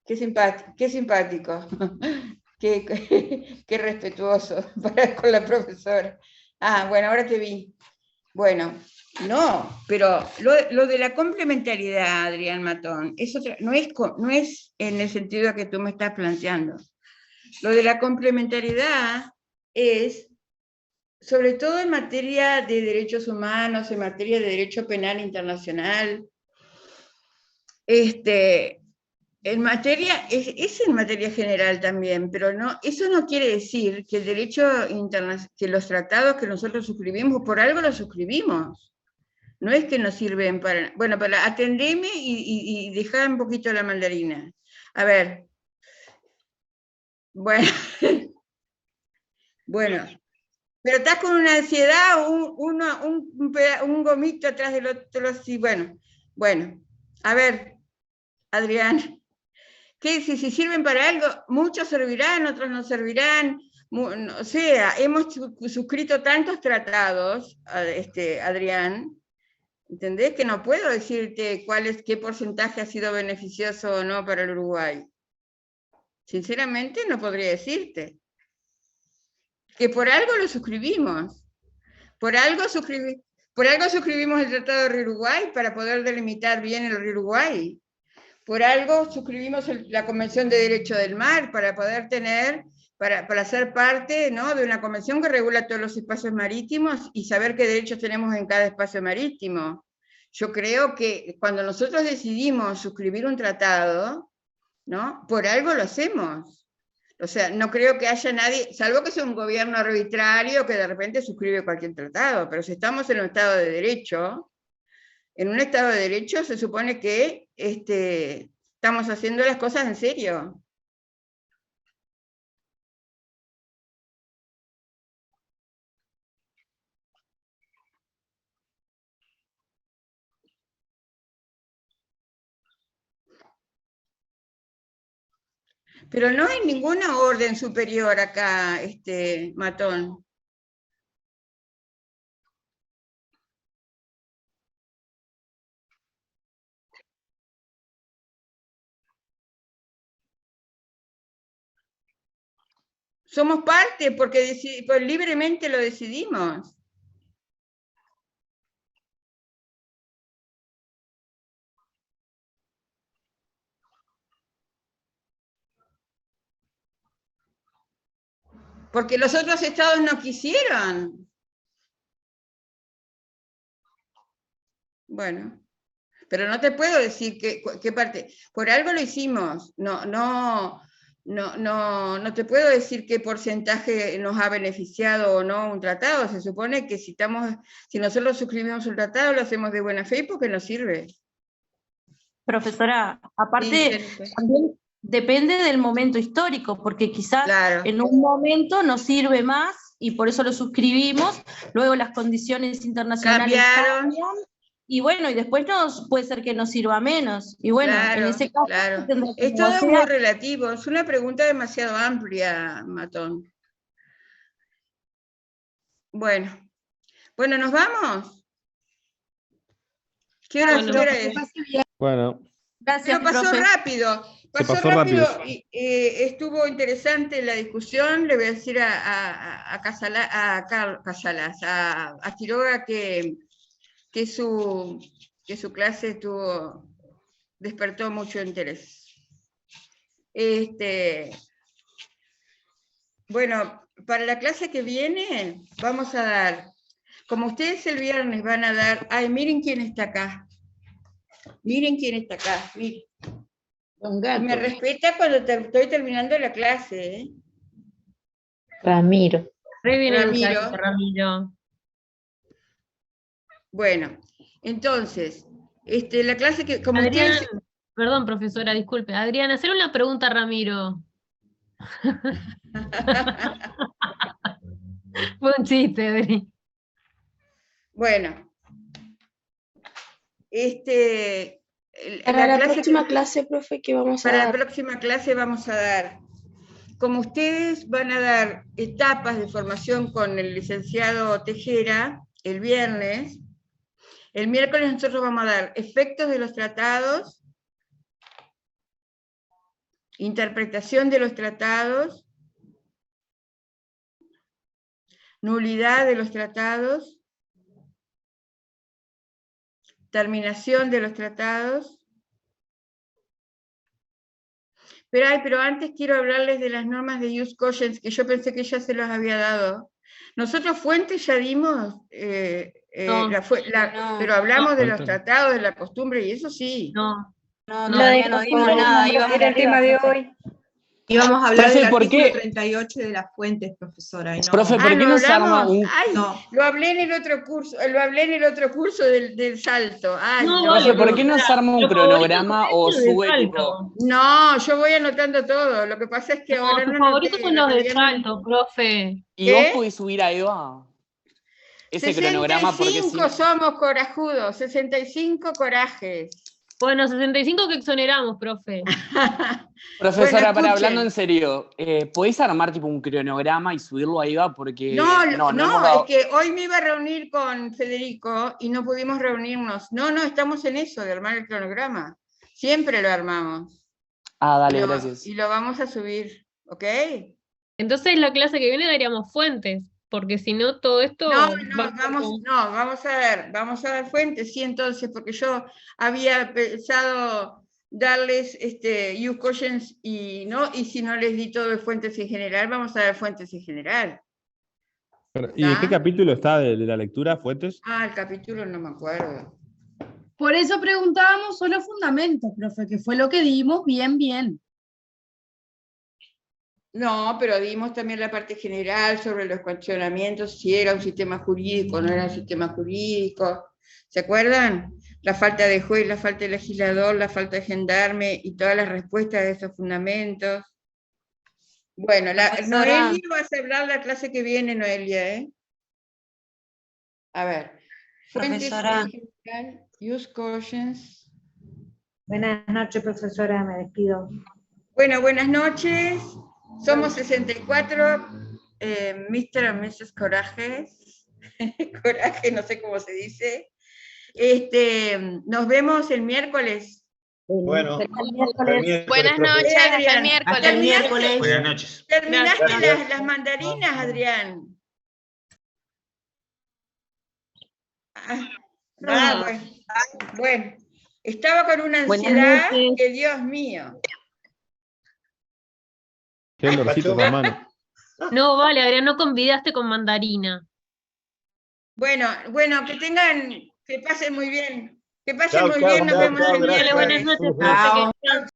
[SPEAKER 3] Qué simpático. Qué respetuoso con la profesora. Bueno, ahora te vi. Bueno, no, pero lo de la complementariedad, Adrián Matón, no es en el sentido que tú me estás planteando. Lo de la complementariedad es, sobre todo en materia de derechos humanos, en materia de derecho penal internacional, En materia, es en materia general también, pero no, eso no quiere decir que el derecho internacional, que los tratados que nosotros suscribimos, por algo los suscribimos. No es que nos sirven para... Bueno, para atendeme y dejar un poquito la mandarina. A ver. Bueno. Bueno. Pero estás con una ansiedad, un gomito atrás del otro, así, bueno. Bueno. A ver, Adrián. Que si sirven para algo, muchos servirán, otros no servirán. O sea, hemos suscrito tantos tratados, Adrián, ¿entendés? Que no puedo decirte qué porcentaje ha sido beneficioso o no para el Uruguay. Sinceramente no podría decirte. Que por algo lo suscribimos. Por algo suscribimos el Tratado de Uruguay para poder delimitar bien el Uruguay. Por algo suscribimos la Convención de Derecho del Mar para poder tener, para ser parte, ¿no?, de una convención que regula todos los espacios marítimos y saber qué derechos tenemos en cada espacio marítimo. Yo creo que cuando nosotros decidimos suscribir un tratado, ¿no?, por algo lo hacemos. O sea, no creo que haya nadie, salvo que sea un gobierno arbitrario que de repente suscribe cualquier tratado, pero si estamos en un Estado de Derecho, en un Estado de Derecho se supone que estamos haciendo las cosas en serio. Pero no hay ninguna orden superior acá, Matón. Somos parte porque libremente lo decidimos. Porque los otros estados no quisieron. Bueno, pero no te puedo decir qué parte. Por algo lo hicimos. No te puedo decir qué porcentaje nos ha beneficiado o no un tratado. Se supone que si nosotros suscribimos un tratado, lo hacemos de buena fe porque nos sirve.
[SPEAKER 12] Profesora, aparte, también depende del momento histórico, porque quizás en un momento nos sirve más y por eso lo suscribimos, luego las condiciones internacionales cambian, y bueno, y después puede ser que nos sirva menos. Y bueno, en ese caso...
[SPEAKER 3] Es todo muy relativo, es una pregunta demasiado amplia, Matón. Bueno, ¿nos vamos? ¿Qué hora es?
[SPEAKER 17] Bueno.
[SPEAKER 12] Gracias,
[SPEAKER 3] pero pasó
[SPEAKER 12] profe.
[SPEAKER 3] rápido. Pasó rápido y estuvo interesante la discusión. Le voy a decir a Quiroga que su clase despertó mucho interés. Bueno, para la clase que viene vamos a dar, como ustedes el viernes van a dar, ay, miren quién está acá. Miren quién está acá, miren. Me respeta cuando estoy terminando la clase, ¿eh?
[SPEAKER 22] Ramiro.
[SPEAKER 3] Ramiro. Bueno, entonces, la clase que... Como
[SPEAKER 23] Adrián,
[SPEAKER 3] ustedes...
[SPEAKER 23] Perdón, profesora, disculpe. Adrián, hacer una pregunta a Ramiro. Fue un chiste, Adri.
[SPEAKER 3] Bueno.
[SPEAKER 15] Para la próxima clase, profe, ¿qué vamos a dar?
[SPEAKER 3] Para la próxima clase vamos a dar, como ustedes van a dar etapas de formación con el licenciado Tejera el viernes, el miércoles nosotros vamos a dar efectos de los tratados, interpretación de los tratados, nulidad de los tratados, terminación de los tratados. Pero antes quiero hablarles de las normas de Jus Cogens, que yo pensé que ya se los había dado. Nosotros fuentes ya dimos, pero hablamos de los tratados, de la costumbre, y eso sí.
[SPEAKER 23] No,
[SPEAKER 15] No,
[SPEAKER 5] Lo
[SPEAKER 15] todavía
[SPEAKER 5] de
[SPEAKER 15] no dijimos nada.
[SPEAKER 5] era el tema de hoy.
[SPEAKER 2] Íbamos a hablar
[SPEAKER 8] Profe,
[SPEAKER 2] del
[SPEAKER 8] ¿por
[SPEAKER 2] artículo
[SPEAKER 8] qué?
[SPEAKER 2] 38 de las fuentes, profesora. Y no...
[SPEAKER 8] Profe, ¿por qué no se arma un...
[SPEAKER 3] Ay,
[SPEAKER 2] No.
[SPEAKER 3] lo hablé en el otro curso del salto. Ay,
[SPEAKER 23] No,
[SPEAKER 3] no.
[SPEAKER 8] Profe, ¿por qué no se arma un
[SPEAKER 23] Lo favorito
[SPEAKER 8] cronograma
[SPEAKER 23] son
[SPEAKER 8] o
[SPEAKER 23] los de
[SPEAKER 8] sube tipo...
[SPEAKER 23] salto.
[SPEAKER 3] No, yo voy anotando todo. Lo que pasa es que
[SPEAKER 23] No,
[SPEAKER 3] ahora
[SPEAKER 23] tus
[SPEAKER 3] no
[SPEAKER 23] favoritos
[SPEAKER 3] anoté,
[SPEAKER 23] son los de
[SPEAKER 3] todavía no-
[SPEAKER 23] salto, profe.
[SPEAKER 8] ¿Y vos
[SPEAKER 3] ¿Qué?
[SPEAKER 8] podés subir a Eva ese cronograma? Porque
[SPEAKER 3] 65 somos corajudos, 65 corajes.
[SPEAKER 23] Bueno, 65 que exoneramos, profe.
[SPEAKER 8] Profesora,
[SPEAKER 3] Bueno,
[SPEAKER 8] para hablando
[SPEAKER 3] escuchen.
[SPEAKER 8] en serio, ¿podés armar tipo un cronograma y subirlo a Eva? Porque
[SPEAKER 3] No,
[SPEAKER 8] hemos
[SPEAKER 3] no,
[SPEAKER 8] dado-
[SPEAKER 3] es que hoy me iba a reunir con Federico y no pudimos reunirnos. No, estamos en eso, de armar el cronograma. Siempre lo armamos.
[SPEAKER 8] Ah, dale,
[SPEAKER 3] Lo-
[SPEAKER 8] gracias.
[SPEAKER 3] Y lo vamos a subir, ¿ok?
[SPEAKER 23] Entonces la clase que viene daríamos fuentes, porque si no todo esto...
[SPEAKER 3] No,
[SPEAKER 23] va a ser como-
[SPEAKER 3] vamos a dar fuentes, sí, entonces, porque yo había pensado darles use questions y si no les di todo de fuentes en general, vamos a dar fuentes en general.
[SPEAKER 17] ¿Y en qué capítulo está de la lectura, Fuentes?
[SPEAKER 3] Ah, el capítulo no me acuerdo.
[SPEAKER 14] Por eso preguntábamos solo fundamentos, profe, que fue lo que dimos bien.
[SPEAKER 3] No, pero dimos también la parte general sobre los cuestionamientos, si era un sistema jurídico o no era un sistema jurídico. ¿Se acuerdan? La falta de juez, la falta de legislador, la falta de gendarme y todas las respuestas de esos fundamentos. Bueno,
[SPEAKER 15] Profesora.
[SPEAKER 3] Noelia, vas a hablar la clase que viene, Noelia, ¿eh? A ver. Fuentes
[SPEAKER 15] Profesora.
[SPEAKER 3] en general, use questions.
[SPEAKER 10] Buenas noches, profesora, me despido.
[SPEAKER 3] Bueno, buenas noches. Somos 64, Mr. and Mrs. Corajes. Coraje, no sé cómo se dice. Nos vemos el miércoles.
[SPEAKER 18] Bueno,
[SPEAKER 23] Buenas noches, hasta el miércoles.
[SPEAKER 15] Hasta el miércoles.
[SPEAKER 18] Buenas noches.
[SPEAKER 3] ¿Terminaste
[SPEAKER 18] Gracias.
[SPEAKER 3] las mandarinas, Adrián? Bueno, estaba con una
[SPEAKER 15] Buenas
[SPEAKER 3] ansiedad
[SPEAKER 15] noches.
[SPEAKER 3] que Dios mío.
[SPEAKER 17] Qué olorcito, hermano.
[SPEAKER 23] No, vale, Adrián, no convidaste con mandarina.
[SPEAKER 3] Bueno, que pasen muy bien. Que pasen
[SPEAKER 18] Chao,
[SPEAKER 3] muy
[SPEAKER 18] chao,
[SPEAKER 3] bien, nos
[SPEAKER 18] chao,
[SPEAKER 3] vemos
[SPEAKER 18] chao,
[SPEAKER 3] el
[SPEAKER 18] gracias.
[SPEAKER 3] miércoles.
[SPEAKER 23] Buenas noches, profe.
[SPEAKER 3] Chao.
[SPEAKER 23] que-